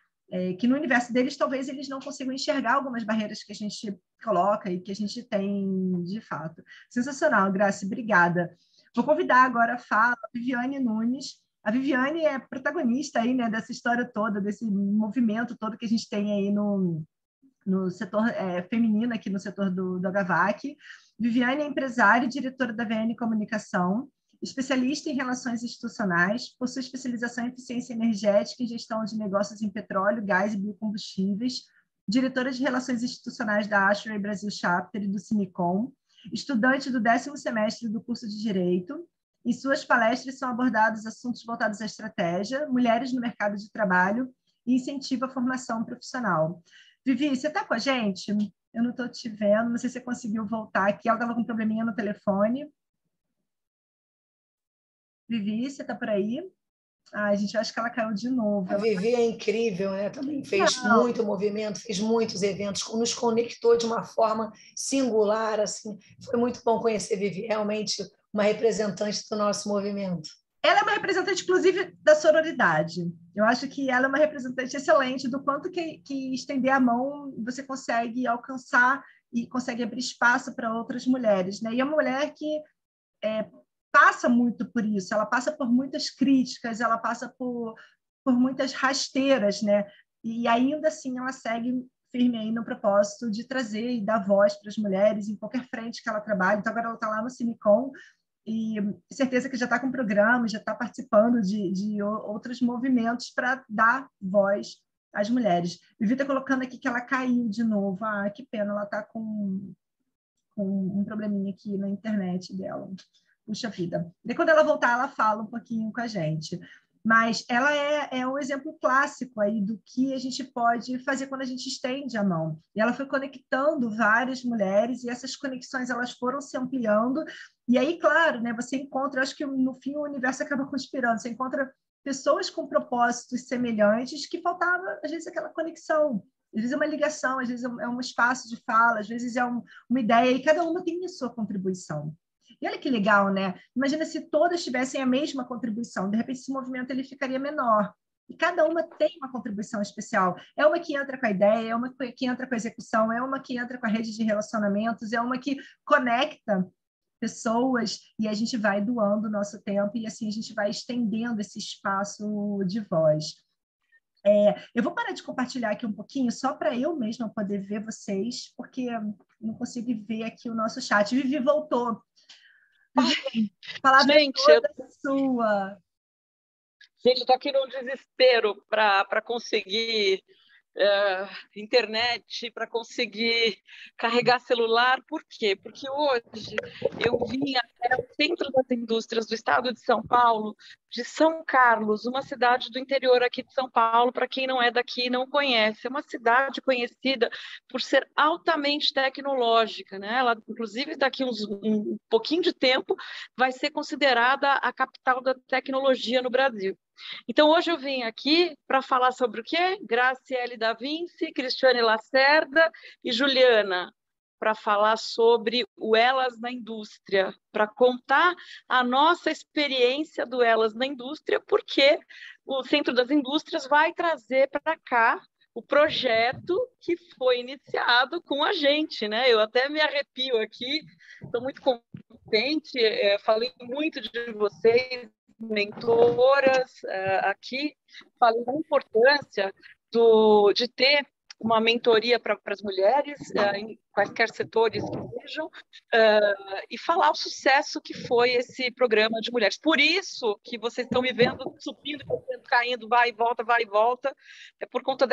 que no universo deles talvez eles não consigam enxergar algumas barreiras que a gente coloca e que a gente tem de fato. Sensacional, Graça, obrigada. Vou convidar agora a Viviane Nunes. A Viviane é protagonista aí, né, dessa história toda, desse movimento todo que a gente tem aí no setor feminino, aqui no setor do HVAC. Viviane é empresária e diretora da VN Comunicação, especialista em relações institucionais, possui especialização em eficiência energética e gestão de negócios em petróleo, gás e biocombustíveis, diretora de relações institucionais da Ashray Brasil Chapter e do Cinicom, estudante do 10º semestre do curso de Direito. Em suas palestras são abordados assuntos voltados à estratégia, mulheres no mercado de trabalho e incentivo à formação profissional. Vivi, você está com a gente? Eu não estou te vendo, não sei se você conseguiu voltar aqui. Ela estava com um probleminha no telefone. Vivi, você está por aí? Ai, gente, eu acho que ela caiu de novo. A Vivi é incrível, né? Também fez muito movimento, fez muitos eventos, nos conectou de uma forma singular, assim. Foi muito bom conhecer a Vivi, realmente uma representante do nosso movimento. Ela é uma representante, inclusive, da sororidade. Eu acho que ela é uma representante excelente do quanto que estender a mão você consegue alcançar e consegue abrir espaço para outras mulheres, né? E é uma mulher que passa muito por isso, ela passa por muitas críticas, ela passa por muitas rasteiras, né? E ainda assim ela segue firme aí no propósito de trazer e dar voz para as mulheres em qualquer frente que ela trabalhe. Então, agora ela está lá no Cinicom, e certeza que já está com programa, já está participando de outros movimentos para dar voz às mulheres. Vivi está colocando aqui que ela caiu de novo. Ah, que pena, ela está com um probleminha aqui na internet dela. Puxa vida. E quando ela voltar, ela fala um pouquinho com a gente. Mas ela é um exemplo clássico aí do que a gente pode fazer quando a gente estende a mão. E ela foi conectando várias mulheres, e essas conexões elas foram se ampliando. E aí, claro, né, você encontra, eu acho que no fim o universo acaba conspirando, você encontra pessoas com propósitos semelhantes que faltava, às vezes, aquela conexão. Às vezes é uma ligação, às vezes é um espaço de fala, às vezes é uma ideia, e cada uma tem a sua contribuição. E olha que legal, né? Imagina se todas tivessem a mesma contribuição. De repente, esse movimento ele ficaria menor. E cada uma tem uma contribuição especial. É uma que entra com a ideia, é uma que entra com a execução, é uma que entra com a rede de relacionamentos, é uma que conecta pessoas, e a gente vai doando o nosso tempo, e assim a gente vai estendendo esse espaço de voz. Eu vou parar de compartilhar aqui um pouquinho, só para eu mesma poder ver vocês, porque não consigo ver aqui o nosso chat. Vivi voltou. Vivi, a palavra é toda sua. Gente, eu estou aqui num desespero para conseguir internet, para conseguir carregar celular. Por quê? Porque hoje eu vim até o centro das indústrias do estado de São Paulo, de São Carlos, uma cidade do interior aqui de São Paulo, para quem não é daqui e não conhece. É uma cidade conhecida por ser altamente tecnológica, né? Ela, inclusive, daqui um pouquinho de tempo, vai ser considerada a capital da tecnologia no Brasil. Então, hoje eu vim aqui para falar sobre o quê? Graciele Da Vinci, Cristiane Lacerda e Juliana, para falar sobre o Elas na Indústria, para contar a nossa experiência do Elas na Indústria, porque o Centro das Indústrias vai trazer para cá o projeto que foi iniciado com a gente, né? Eu até me arrepio aqui, estou muito contente, falei muito de vocês, mentoras aqui, falei da importância de ter uma mentoria para as mulheres, em quaisquer setores que sejam, e falar o sucesso que foi esse programa de mulheres. Por isso que vocês estão me vendo subindo, caindo, vai e volta, é por conta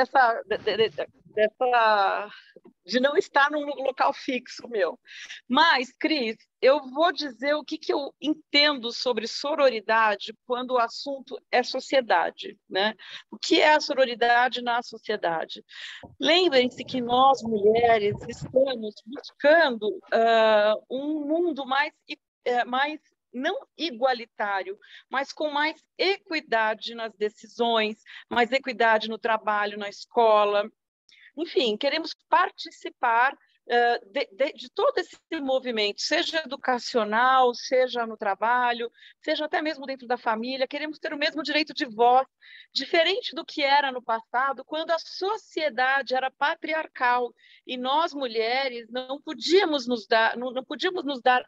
de não estar num local fixo meu. Mas, Cris, eu vou dizer o que eu entendo sobre sororidade quando o assunto é sociedade, né? O que é a sororidade na sociedade? Lembrem-se que nós, mulheres, estamos buscando um mundo mais não igualitário, mas com mais equidade nas decisões, mais equidade no trabalho, na escola. Enfim, queremos participar de todo esse movimento, seja educacional, seja no trabalho, seja até mesmo dentro da família. Queremos ter o mesmo direito de voz, diferente do que era no passado, quando a sociedade era patriarcal e nós, mulheres, não podíamos nos dar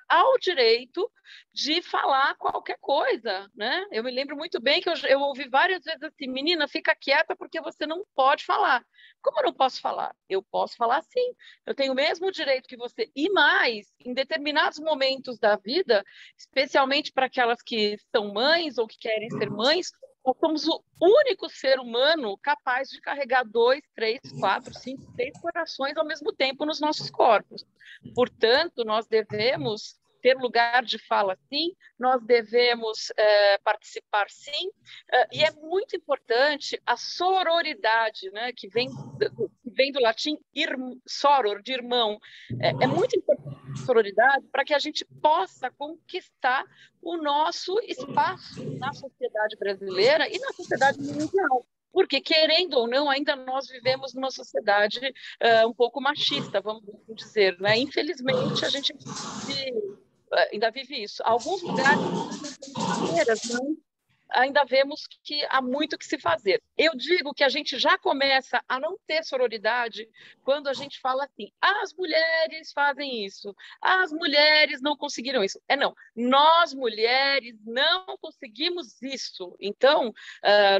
ao direito de falar qualquer coisa, né? Eu me lembro muito bem que eu ouvi várias vezes assim: menina, fica quieta porque você não pode falar. Como eu não posso falar? Eu posso falar sim. Eu tenho o mesmo direito que você. E mais, em determinados momentos da vida, especialmente para aquelas que são mães ou que querem ser mães, nós somos o único ser humano capaz de carregar 2, 3, 4, 5, 6 corações ao mesmo tempo nos nossos corpos. Portanto, nós devemos ter lugar de fala, sim, nós devemos participar, sim, e é muito importante a sororidade, né, que vem do latim soror, de irmão. É muito importante a sororidade para que a gente possa conquistar o nosso espaço na sociedade brasileira e na sociedade mundial. Porque, querendo ou não, ainda nós vivemos numa sociedade um pouco machista, vamos dizer, né? Infelizmente, a gente ainda vive isso. Alguns lugares, mas ainda vemos que há muito que se fazer. Eu digo que a gente já começa a não ter sororidade quando a gente fala assim: as mulheres fazem isso, as mulheres não conseguiram isso. Não, nós mulheres não conseguimos isso. Então,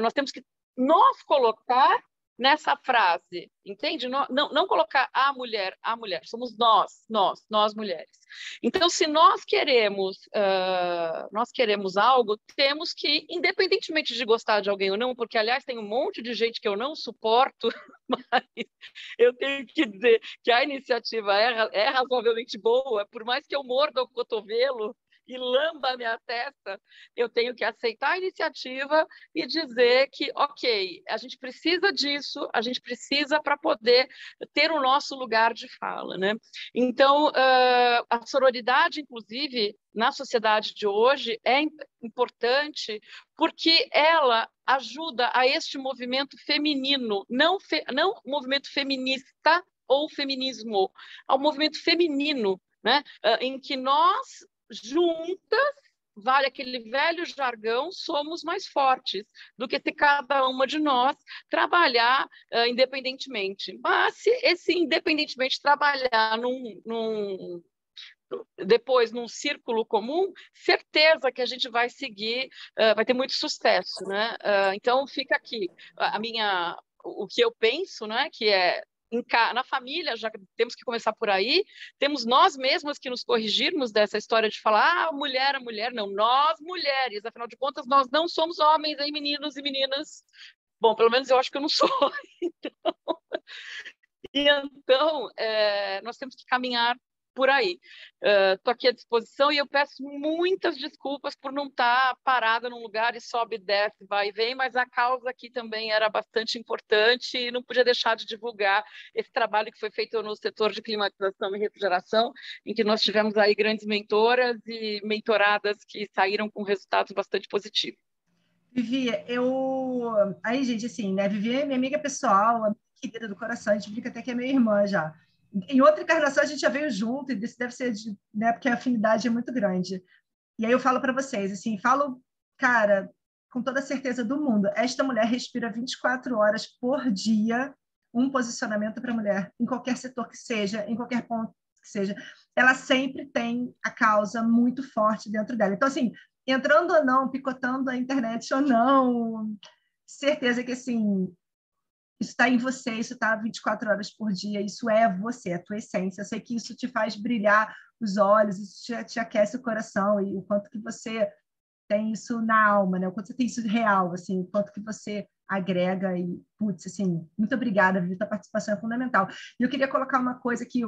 nós temos que nos colocar nessa frase, entende? Não colocar a mulher, somos nós mulheres. Então, se nós queremos algo, temos que, independentemente de gostar de alguém ou não, porque, aliás, tem um monte de gente que eu não suporto, mas eu tenho que dizer que a iniciativa é razoavelmente boa, por mais que eu morda o cotovelo e lamba a minha testa, eu tenho que aceitar a iniciativa e dizer que, ok, a gente precisa disso, a gente precisa para poder ter o nosso lugar de fala, né? Então, a sororidade, inclusive, na sociedade de hoje, é importante porque ela ajuda a este movimento feminino, não movimento feminista ou feminismo, ao movimento feminino, né? Em que nós juntas, vale aquele velho jargão, somos mais fortes do que se cada uma de nós trabalhar independentemente. Mas se esse independentemente trabalhar depois num círculo comum, certeza que a gente vai seguir, vai ter muito sucesso, né? Então fica aqui o que eu penso, né? Que é na família, já temos que começar por aí, temos nós mesmas que nos corrigirmos dessa história de falar, a mulher, não, nós mulheres, afinal de contas, nós não somos homens, hein, meninos e meninas. Bom, pelo menos eu acho que eu não sou. Então, nós temos que caminhar por aí. Estou aqui à disposição e eu peço muitas desculpas por não estar parada num lugar e sobe, desce, vai e vem, mas a causa aqui também era bastante importante e não podia deixar de divulgar esse trabalho que foi feito no setor de climatização e refrigeração, em que nós tivemos aí grandes mentoras e mentoradas que saíram com resultados bastante positivos. Vivi, Aí, gente, assim, né? Vivi é minha amiga pessoal, amiga querida do coração, a gente brinca até que é minha irmã já. Em outra encarnação a gente já veio junto, e isso deve ser, né? Porque a afinidade é muito grande. E aí eu falo para vocês, assim, cara, com toda a certeza do mundo, esta mulher respira 24 horas por dia um posicionamento para a mulher, em qualquer setor que seja, em qualquer ponto que seja. Ela sempre tem a causa muito forte dentro dela. Então, assim, entrando ou não, picotando a internet ou não, certeza que, assim, isso está em você, isso está 24 horas por dia, isso é você, a tua essência. Eu sei que isso te faz brilhar os olhos, isso te aquece o coração, e o quanto que você tem isso na alma, né? O quanto você tem isso real, assim, o quanto que você agrega e, putz, assim, muito obrigada, Vivi, tua participação é fundamental. E eu queria colocar uma coisa aqui,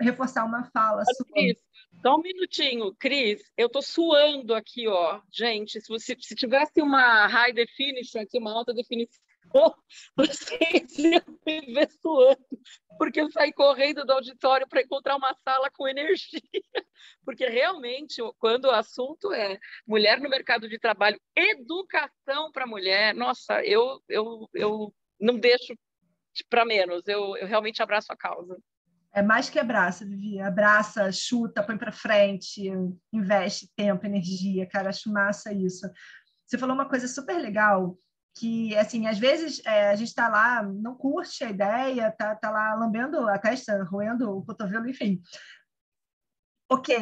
reforçar uma fala sua. Cris, só um minutinho. Cris, eu tô suando aqui, ó. Gente, se tivesse uma high definition aqui, uma alta definição, vocês iam me ver suando, porque eu saí correndo do auditório para encontrar uma sala com energia, porque realmente, quando o assunto é mulher no mercado de trabalho, educação para mulher, nossa, eu não deixo para menos, eu realmente abraço a causa. É mais que abraça, Vivi. Abraça, chuta, põe para frente, investe tempo, energia, cara, acho massa isso. Você falou uma coisa super legal, que, assim, às vezes a gente está lá, não curte a ideia, tá lá lambendo a testa, roendo o cotovelo, enfim. Ok.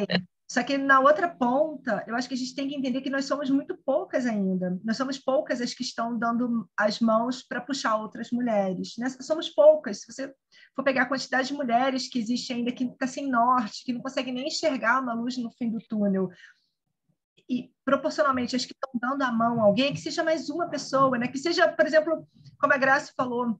Só que na outra ponta, eu acho que a gente tem que entender que nós somos muito poucas ainda. Nós somos poucas as que estão dando as mãos para puxar outras mulheres, né? Somos poucas. Se você for pegar a quantidade de mulheres que existe ainda que está sem norte, que não consegue nem enxergar uma luz no fim do túnel, e proporcionalmente as que estão dando a mão a alguém, que seja mais uma pessoa, né? Que seja, por exemplo, como a Graça falou,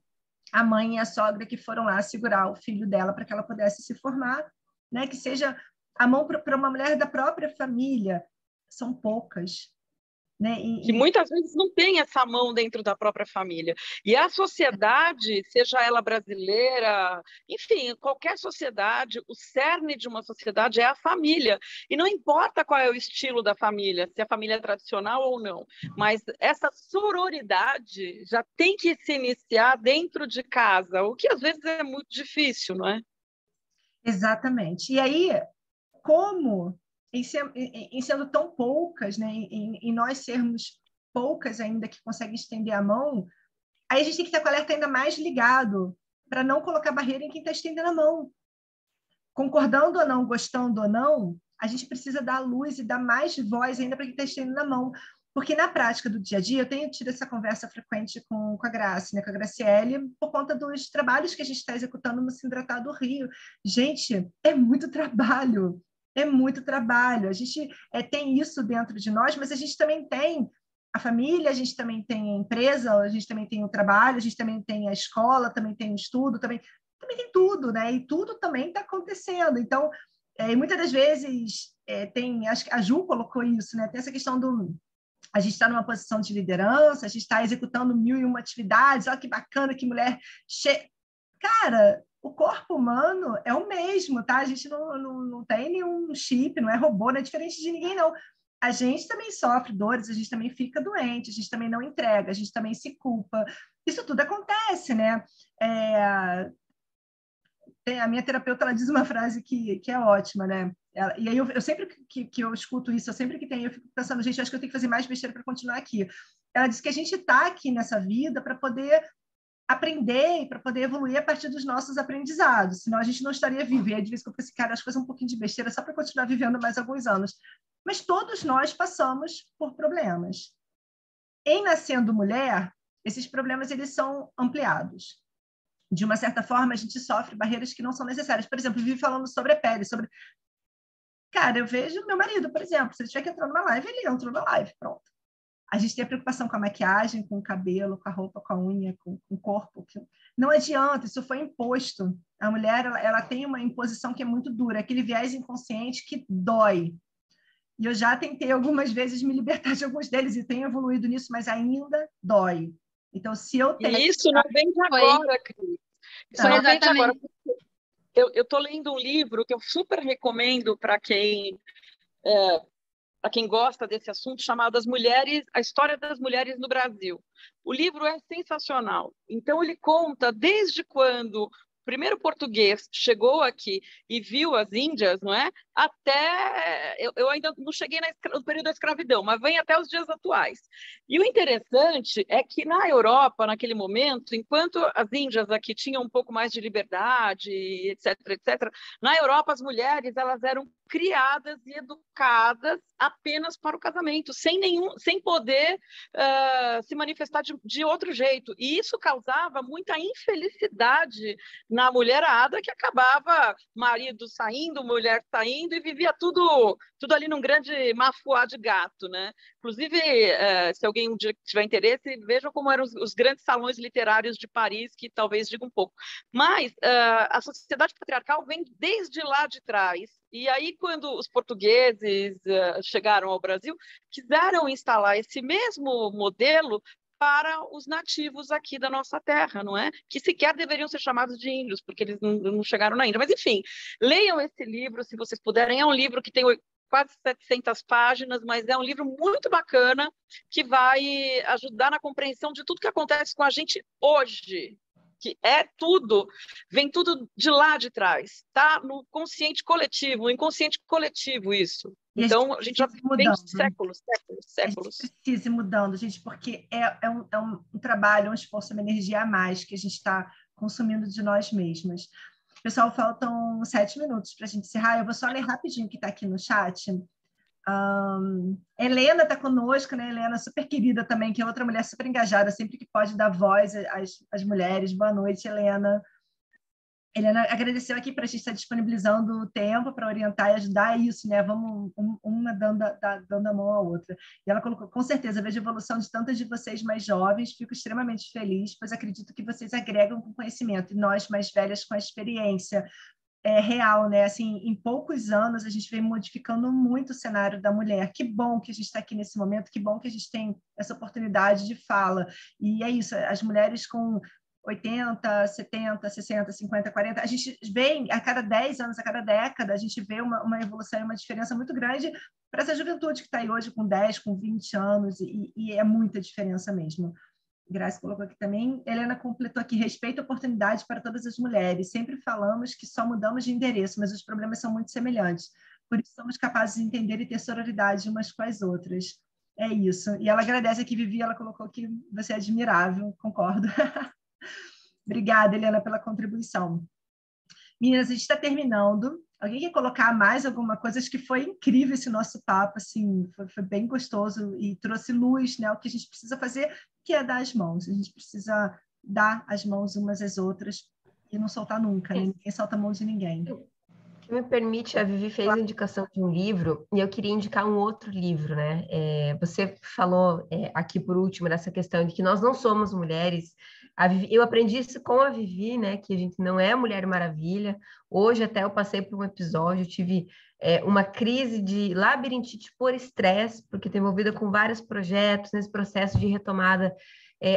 a mãe e a sogra que foram lá segurar o filho dela para que ela pudesse se formar, né? Que seja a mão para uma mulher da própria família. São poucas, né? Que muitas vezes não tem essa mão dentro da própria família. E a sociedade, seja ela brasileira, enfim, qualquer sociedade, o cerne de uma sociedade é a família. E não importa qual é o estilo da família, se a família é tradicional ou não, mas essa sororidade já tem que se iniciar dentro de casa, o que às vezes é muito difícil, não é? Exatamente. E aí, como em sendo tão poucas, né, em nós sermos poucas ainda que conseguem estender a mão, aí a gente tem que estar com o alerta ainda mais ligado para não colocar barreira em quem está estendendo a mão. Concordando ou não, gostando ou não, a gente precisa dar luz e dar mais voz ainda para quem está estendendo a mão. Porque na prática do dia a dia, eu tenho tido essa conversa frequente com a Grace, né, com a Graciele, por conta dos trabalhos que a gente está executando no Sindratado do Rio. Gente, é muito trabalho. É muito trabalho. A gente tem isso dentro de nós, mas a gente também tem a família, a gente também tem a empresa, a gente também tem o trabalho, a gente também tem a escola, também tem o estudo, também tem tudo, né? E tudo também está acontecendo. Então, muitas das vezes, acho que a Ju colocou isso, né? Tem essa questão do... A gente está numa posição de liderança, a gente está executando 1001 atividades, olha que bacana, que mulher... Cara, o corpo humano é o mesmo, tá? A gente não tem nenhum chip, não é robô, não é diferente de ninguém, não. A gente também sofre dores, a gente também fica doente, a gente também não entrega, a gente também se culpa. Isso tudo acontece, né? A minha terapeuta, ela diz uma frase que é ótima, né? E aí eu sempre que eu escuto isso, eu sempre que tenho, eu fico pensando, gente, acho que eu tenho que fazer mais besteira para continuar aqui. Ela diz que a gente está aqui nessa vida para poder aprender e para poder evoluir a partir dos nossos aprendizados, senão a gente não estaria vivo. E aí, de vez em quando, eu pensei, cara, acho que fazer um pouquinho de besteira só para continuar vivendo mais alguns anos. Mas todos nós passamos por problemas. Em nascendo mulher, esses problemas eles são ampliados. De uma certa forma, a gente sofre barreiras que não são necessárias. Por exemplo, eu vivo falando sobre a pele, sobre... Cara, eu vejo meu marido, por exemplo, se ele tiver que entrar numa live, ele entra na live, pronto. A gente tem a preocupação com a maquiagem, com o cabelo, com a roupa, com a unha, com o corpo. Não adianta, isso foi imposto. A mulher ela tem uma imposição que é muito dura, aquele viés inconsciente que dói. E eu já tentei algumas vezes me libertar de alguns deles e tenho evoluído nisso, mas ainda dói. Então, se eu tenho... E isso não vem de agora, Cris. Isso não vem de agora. Eu estou lendo um livro que eu super recomendo para quem gosta desse assunto, chamado A História das Mulheres no Brasil. O livro é sensacional. Então, ele conta desde quando o primeiro português chegou aqui e viu as Índias, não é? Até... Eu ainda não cheguei no período da escravidão, mas vem até os dias atuais. E o interessante é que na Europa, naquele momento, enquanto as Índias aqui tinham um pouco mais de liberdade, etc., etc., na Europa as mulheres elas eram criadas e educadas apenas para o casamento, sem poder se manifestar de outro jeito. E isso causava muita infelicidade na mulherada, que acabava marido saindo, mulher saindo, e vivia tudo ali num grande mafuá de gato, né? Inclusive, se alguém um dia tiver interesse, vejam como eram os grandes salões literários de Paris, que talvez diga um pouco. Mas a sociedade patriarcal vem desde lá de trás. E aí, quando os portugueses chegaram ao Brasil, quiseram instalar esse mesmo modelo para os nativos aqui da nossa terra, não é? Que sequer deveriam ser chamados de índios, porque eles não chegaram na Índia. Mas, enfim, leiam esse livro, se vocês puderem. É um livro que tem quase 700 páginas, mas é um livro muito bacana, que vai ajudar na compreensão de tudo que acontece com a gente hoje, que vem tudo de lá de trás, tá? No consciente coletivo, no inconsciente coletivo, isso. Então, a gente já vem de séculos. A gente precisa ir mudando, gente, porque é um trabalho, um esforço, uma energia a mais que a gente está consumindo de nós mesmas. Pessoal, faltam 7 minutos para a gente encerrar. Eu vou só ler rapidinho o que está aqui no chat. Helena está conosco, né? Helena, super querida também, que é outra mulher super engajada, sempre que pode dar voz às mulheres. Boa noite, Helena. Helena agradeceu aqui para a gente estar disponibilizando o tempo para orientar e ajudar isso, né? Vamos uma dando a mão à outra. E ela colocou, com certeza, vejo a evolução de tantas de vocês mais jovens, fico extremamente feliz, pois acredito que vocês agregam com conhecimento, e nós mais velhas com a experiência real, né? Assim, em poucos anos a gente vem modificando muito o cenário da mulher. Que bom que a gente está aqui nesse momento, que bom que a gente tem essa oportunidade de fala. E é isso, as mulheres com 80, 70, 60, 50, 40, a gente vê a cada 10 anos, a cada década, a gente vê uma evolução e uma diferença muito grande para essa juventude que está aí hoje com 10, com 20 anos, e é muita diferença mesmo. Graça colocou aqui também. Helena completou aqui, respeito e oportunidade para todas as mulheres. Sempre falamos que só mudamos de endereço, mas os problemas são muito semelhantes. Por isso somos capazes de entender e ter sororidade umas com as outras. É isso. E ela agradece aqui, Vivi, ela colocou que você é admirável, concordo. Obrigada, Helena, pela contribuição. Meninas, a gente está terminando. Alguém quer colocar mais alguma coisa? Acho que foi incrível esse nosso papo, assim, foi bem gostoso e trouxe luz, né? O que a gente precisa fazer, que é dar as mãos. A gente precisa dar as mãos umas às outras e não soltar nunca, né? Ninguém solta a mão de ninguém. Que me permite, a Vivi fez a indicação de um livro e eu queria indicar um outro livro, né? Você falou aqui por último dessa questão de que nós não somos mulheres. Eu aprendi isso com a Vivi, né? Que a gente não é Mulher Maravilha. Hoje até eu passei por um episódio, eu tive uma crise de labirintite por estresse, porque estou envolvida com vários projetos nesse processo de retomada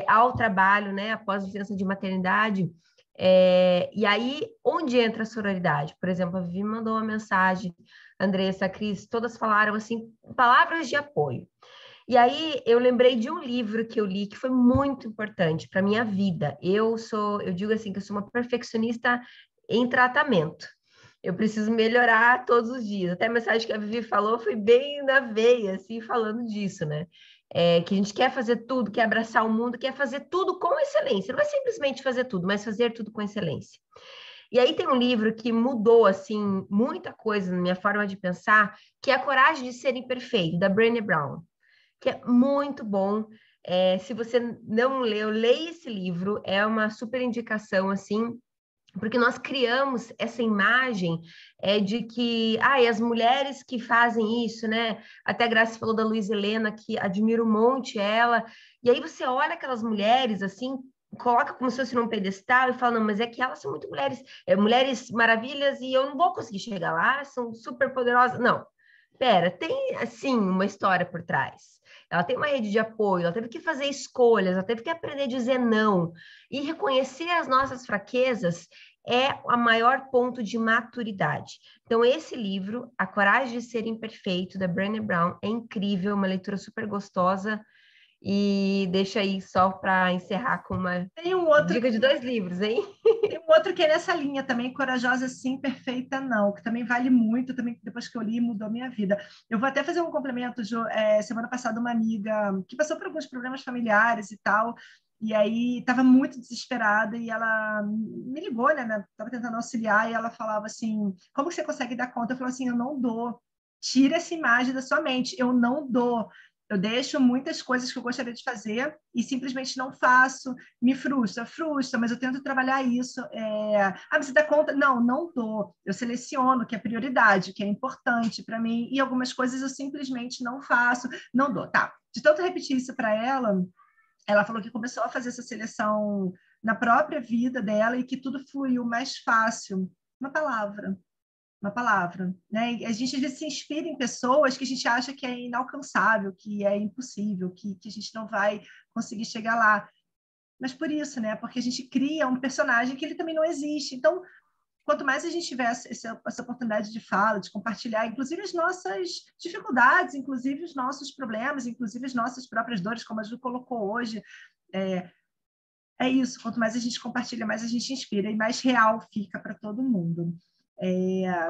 ao trabalho, né? Após licença de maternidade. E aí, onde entra a sororidade? Por exemplo, a Vivi mandou uma mensagem, Andressa, Cris, todas falaram assim, palavras de apoio. E aí, eu lembrei de um livro que eu li que foi muito importante para a minha vida. Eu digo assim, que eu sou uma perfeccionista em tratamento. eu preciso melhorar todos os dias. Até a mensagem que a Vivi falou foi bem na veia, assim, falando disso, né? Que a gente quer fazer tudo, quer abraçar o mundo, quer fazer tudo com excelência. Não é simplesmente fazer tudo, mas fazer tudo com excelência. E aí tem um livro que mudou, assim, muita coisa na minha forma de pensar, que é A Coragem de Ser Imperfeito, da Brené Brown, que é muito bom. Se você não leu, leia esse livro, é uma super indicação, assim, porque nós criamos essa imagem de que as mulheres que fazem isso, né? Até a Graça falou da Luísa Helena, que admira um monte ela, e aí você olha aquelas mulheres, assim, coloca como se fosse num pedestal e fala, não, mas é que elas são muito mulheres, mulheres maravilhas, e eu não vou conseguir chegar lá, são super poderosas. Não, pera, tem, assim, uma história por trás. Ela tem uma rede de apoio, ela teve que fazer escolhas, ela teve que aprender a dizer não. E reconhecer as nossas fraquezas é o maior ponto de maturidade. Então, esse livro, A Coragem de Ser Imperfeito, da Brené Brown, é incrível, uma leitura super gostosa. E deixa aí só para encerrar com uma dica de 2 livros, hein? Tem um outro que é nessa linha também, Corajosa Sim, Perfeita Não, que também vale muito, também depois que eu li, mudou a minha vida. Eu vou até fazer um complemento, Jo, semana passada uma amiga que passou por alguns problemas familiares e tal, e aí estava muito desesperada e ela me ligou, né? Estava tentando auxiliar e ela falava assim, como que você consegue dar conta? Eu falei assim, eu não dou. Tira essa imagem da sua mente, eu não dou. Eu deixo muitas coisas que eu gostaria de fazer e simplesmente não faço, me frustra, mas eu tento trabalhar isso. Você dá conta? Não, não dou. Eu seleciono o que é prioridade, o que é importante para mim, e algumas coisas eu simplesmente não faço, não dou. Tá, de tanto repetir isso para ela falou que começou a fazer essa seleção na própria vida dela e que tudo fluiu mais fácil. Uma palavra, né? E a gente às vezes se inspira em pessoas que a gente acha que é inalcançável, que é impossível, que a gente não vai conseguir chegar lá. Mas por isso, né? Porque a gente cria um personagem que ele também não existe. Então, quanto mais a gente tiver essa oportunidade de fala, de compartilhar, inclusive as nossas dificuldades, inclusive os nossos problemas, inclusive as nossas próprias dores, como a Ju colocou hoje, é isso. Quanto mais a gente compartilha, mais a gente inspira e mais real fica para todo mundo.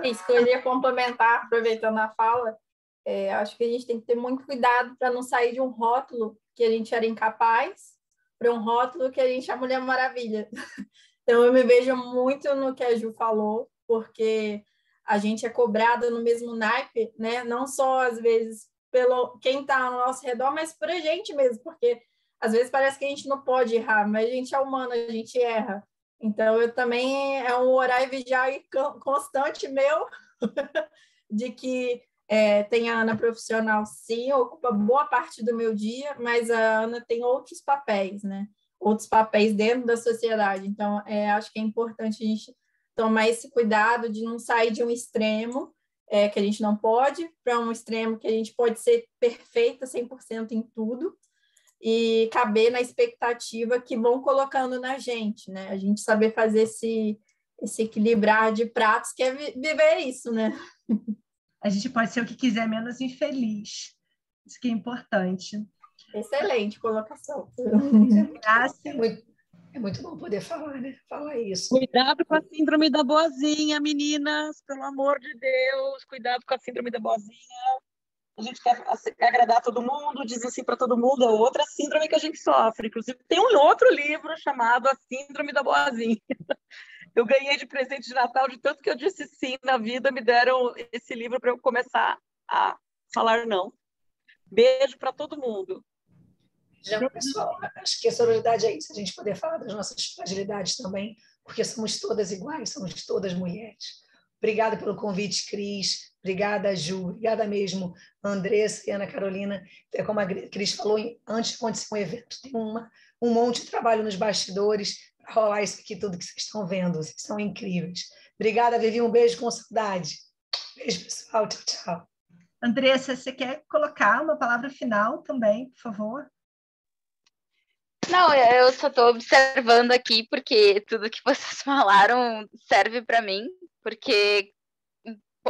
Isso que eu iria complementar, aproveitando a fala, acho que a gente tem que ter muito cuidado para não sair de um rótulo que a gente era incapaz para um rótulo que a gente é Mulher Maravilha. Então, eu me vejo muito no que a Ju falou, porque a gente é cobrada no mesmo naipe, né? Não só, às vezes, pelo quem está ao nosso redor, mas por a gente mesmo, porque às vezes parece que a gente não pode errar, mas a gente é humano, a gente erra. Então, eu também é um orar e vigiar constante meu de que tem a Ana profissional, sim, ocupa boa parte do meu dia, mas a Ana tem outros papéis, né? Outros papéis dentro da sociedade. Então, acho que é importante a gente tomar esse cuidado de não sair de um extremo que a gente não pode, para um extremo que a gente pode ser perfeita 100% em tudo, e caber na expectativa que vão colocando na gente, né? A gente saber fazer esse equilibrar de pratos, que é viver isso, né? A gente pode ser o que quiser, menos infeliz. Isso que é importante. Excelente colocação. É muito bom poder falar, né? Falar isso. Cuidado com a síndrome da boazinha, meninas, pelo amor de Deus. Cuidado com a síndrome da boazinha. A gente quer agradar todo mundo, dizer sim para todo mundo, é outra síndrome que a gente sofre. Inclusive, tem um outro livro chamado A Síndrome da Boazinha. Eu ganhei de presente de Natal, de tanto que eu disse sim na vida, me deram esse livro para eu começar a falar não. Beijo para todo mundo. Já, pessoal, acho que a sororidade é isso, a gente poder falar das nossas fragilidades também, porque somos todas iguais, somos todas mulheres. Obrigada pelo convite, Cris. Obrigada, Ju. Obrigada mesmo, Andressa e Ana Carolina. Como a Cris falou, antes de acontecer um evento, tem um monte de trabalho nos bastidores para rolar isso aqui, tudo que vocês estão vendo. Vocês são incríveis. Obrigada, Vivi. Um beijo com saudade. Beijo, pessoal. Tchau, tchau. Andressa, você quer colocar uma palavra final também, por favor? Não, eu só estou observando aqui porque tudo que vocês falaram serve para mim, porque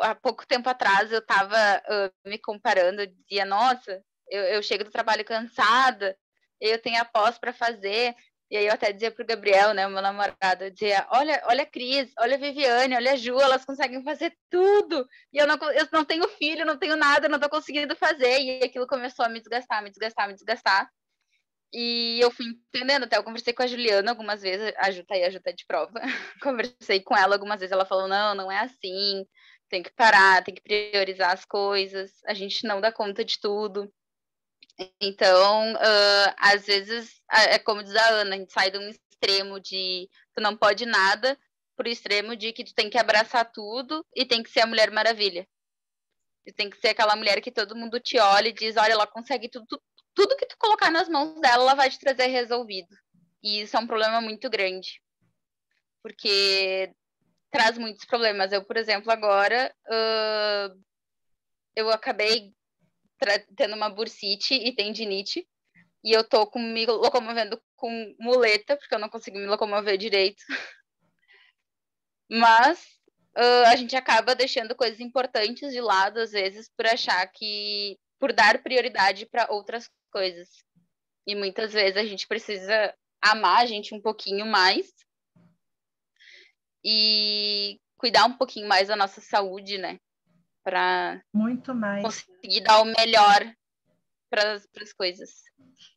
há pouco tempo atrás eu estava me comparando, eu dizia, nossa, eu chego do trabalho cansada, eu tenho a pós para fazer, E aí eu até dizia pro Gabriel, né, meu namorado, eu dizia, olha a Cris, olha a Viviane, olha a Ju, elas conseguem fazer tudo. E eu não tenho filho, não tenho nada, não tô conseguindo fazer. E aquilo começou a me desgastar, me desgastar, me desgastar. E eu fui entendendo, até eu conversei com a Juliana algumas vezes, a Ju tá aí, a Ju tá de prova. Conversei com ela algumas vezes, ela falou, não é assim, tem que parar, tem que priorizar as coisas, a gente não dá conta de tudo. Então, às vezes, é como diz a Ana, a gente sai de um extremo de tu não pode nada, pro extremo de que tu tem que abraçar tudo e tem que ser a Mulher Maravilha. Tu tem que ser aquela mulher que todo mundo te olha e diz, olha, ela consegue tudo que tu colocar nas mãos dela, ela vai te trazer resolvido. E isso é um problema muito grande, porque traz muitos problemas. Eu, por exemplo, agora, eu acabei tendo uma bursite e tendinite, e eu tô me locomovendo com muleta, porque eu não consigo me locomover direito. Mas a gente acaba deixando coisas importantes de lado, às vezes, por dar prioridade para outras coisas. E muitas vezes a gente precisa amar a gente um pouquinho mais e cuidar um pouquinho mais da nossa saúde, né? Para muito mais conseguir dar o melhor para as coisas.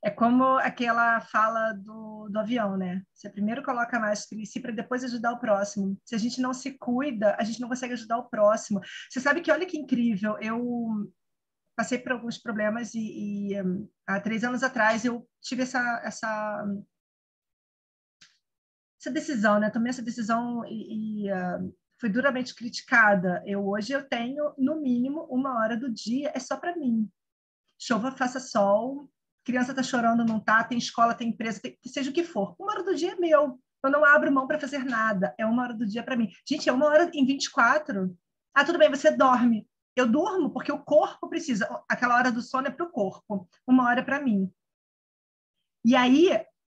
É como aquela fala do avião, né? Você primeiro coloca a máscara em si para depois ajudar o próximo. Se a gente não se cuida, a gente não consegue ajudar o próximo. Você sabe que, olha que incrível, eu passei por alguns problemas e há 3 anos atrás eu tive essa decisão, né? Tomei essa decisão e foi duramente criticada. Hoje eu tenho, no mínimo, 1 hora do dia, é só para mim. Chova, faça sol, criança está chorando, não está, tem escola, tem empresa, seja o que for. 1 hora do dia é meu. Eu não abro mão para fazer nada. É 1 hora do dia para mim. Gente, é 1 hora em 24. Ah, tudo bem, você dorme. Eu durmo porque o corpo precisa. Aquela hora do sono é para o corpo. 1 hora para mim. E aí,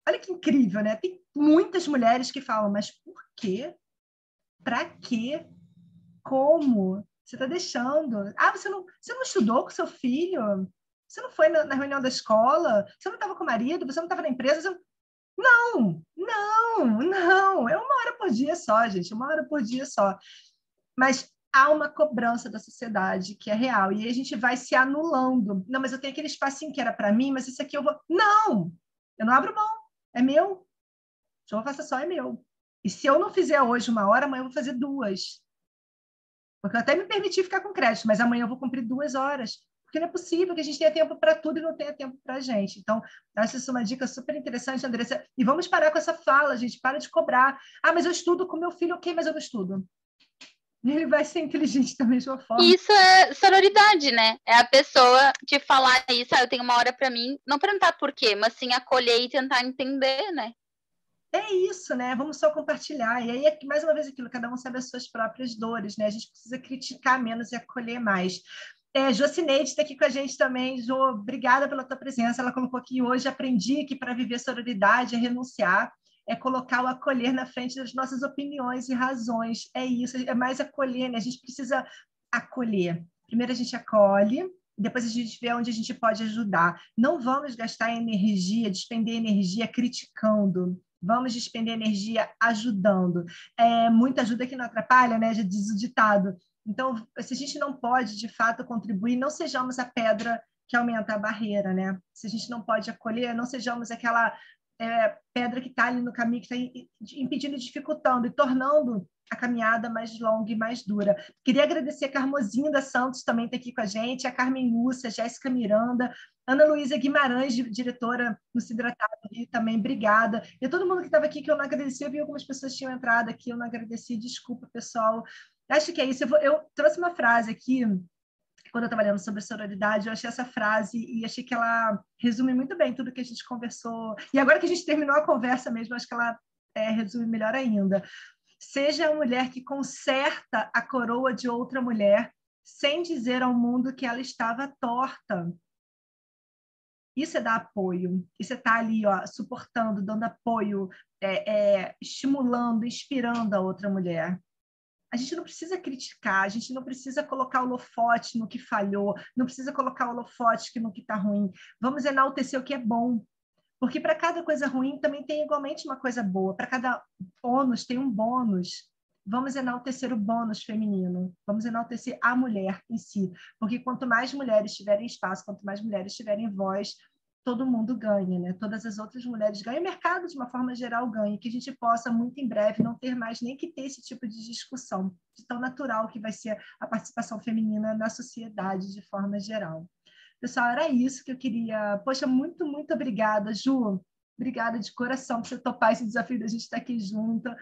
olha que incrível, né? Tem muitas mulheres que falam, mas por quê? Para quê? Como? Você está deixando? Ah, você não estudou com seu filho? Você não foi na reunião da escola? Você não estava com o marido? Você não estava na empresa? Não. É 1 hora por dia só, gente. 1 hora por dia só. Mas há uma cobrança da sociedade que é real. E aí a gente vai se anulando. Não, mas eu tenho aquele espacinho que era para mim, mas isso aqui eu vou... Não! Eu não abro mão. É meu. Se eu faço só, é meu. E se eu não fizer hoje 1 hora, amanhã eu vou fazer 2. Porque eu até me permiti ficar com crédito, mas amanhã eu vou cumprir 2 horas. Porque não é possível que a gente tenha tempo para tudo e não tenha tempo para a gente. Então, acho isso uma dica super interessante, Andressa. E vamos parar com essa fala, gente. Para de cobrar. Ah, mas eu estudo com meu filho. Ok, mas eu não estudo. E ele vai ser inteligente da mesma forma. Isso é sororidade, né? É a pessoa te falar isso, eu tenho 1 hora para mim, não perguntar por quê, mas sim acolher e tentar entender, né? É isso, né? Vamos só compartilhar. E aí, mais uma vez, aquilo, cada um sabe as suas próprias dores, né? A gente precisa criticar menos e acolher mais. Jocineide está aqui com a gente também. Jo, obrigada pela tua presença. Ela colocou aqui hoje, aprendi que para viver sororidade é renunciar, é colocar o acolher na frente das nossas opiniões e razões. É isso, é mais acolher, né? A gente precisa acolher. Primeiro a gente acolhe, depois a gente vê onde a gente pode ajudar. Não vamos gastar energia, despender energia criticando. Vamos despender energia ajudando. Muita ajuda que não atrapalha, né? Já diz o ditado. Então, se a gente não pode, de fato, contribuir, não sejamos a pedra que aumenta a barreira, né? Se a gente não pode acolher, não sejamos aquela pedra que está ali no caminho, que está impedindo, dificultando e tornando a caminhada mais longa e mais dura. Queria agradecer a Carmozinda Santos, também está aqui com a gente, a Carmen Lúcia, a Jéssica Miranda, Ana Luísa Guimarães, diretora no Sidratado, também, obrigada. E a todo mundo que estava aqui, que eu não agradeci, eu vi algumas pessoas que tinham entrado aqui, eu não agradeci, desculpa, pessoal. Acho que é isso. Eu trouxe uma frase aqui, quando eu estava lendo sobre sororidade, eu achei essa frase e achei que ela resume muito bem tudo que a gente conversou. E agora que a gente terminou a conversa mesmo, acho que ela resume melhor ainda. Seja a mulher que conserta a coroa de outra mulher sem dizer ao mundo que ela estava torta. Isso é dar apoio. Isso é estar ali, ó, suportando, dando apoio, estimulando, inspirando a outra mulher. A gente não precisa criticar, a gente não precisa colocar o holofote no que falhou, não precisa colocar o holofote no que está ruim. Vamos enaltecer o que é bom. Porque para cada coisa ruim também tem igualmente uma coisa boa. Para cada ônus tem um bônus. Vamos enaltecer o bônus feminino. Vamos enaltecer a mulher em si. Porque quanto mais mulheres tiverem espaço, quanto mais mulheres tiverem voz, todo mundo ganha, né? Todas as outras mulheres ganham, o mercado, de uma forma geral, ganha. Que a gente possa, muito em breve, não ter mais nem que ter esse tipo de discussão, de tão natural que vai ser a participação feminina na sociedade, de forma geral. Pessoal, era isso que eu queria. Poxa, muito, muito obrigada, Ju. Obrigada de coração por você topar esse desafio da gente estar aqui junta.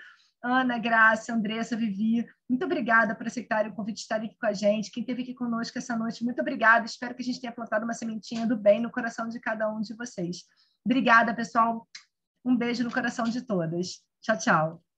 Ana, Graça, Andressa, Vivi, muito obrigada por aceitarem o convite de estarem aqui com a gente. Quem esteve aqui conosco essa noite, muito obrigada. Espero que a gente tenha plantado uma sementinha do bem no coração de cada um de vocês. Obrigada, pessoal. Um beijo no coração de todas. Tchau, tchau.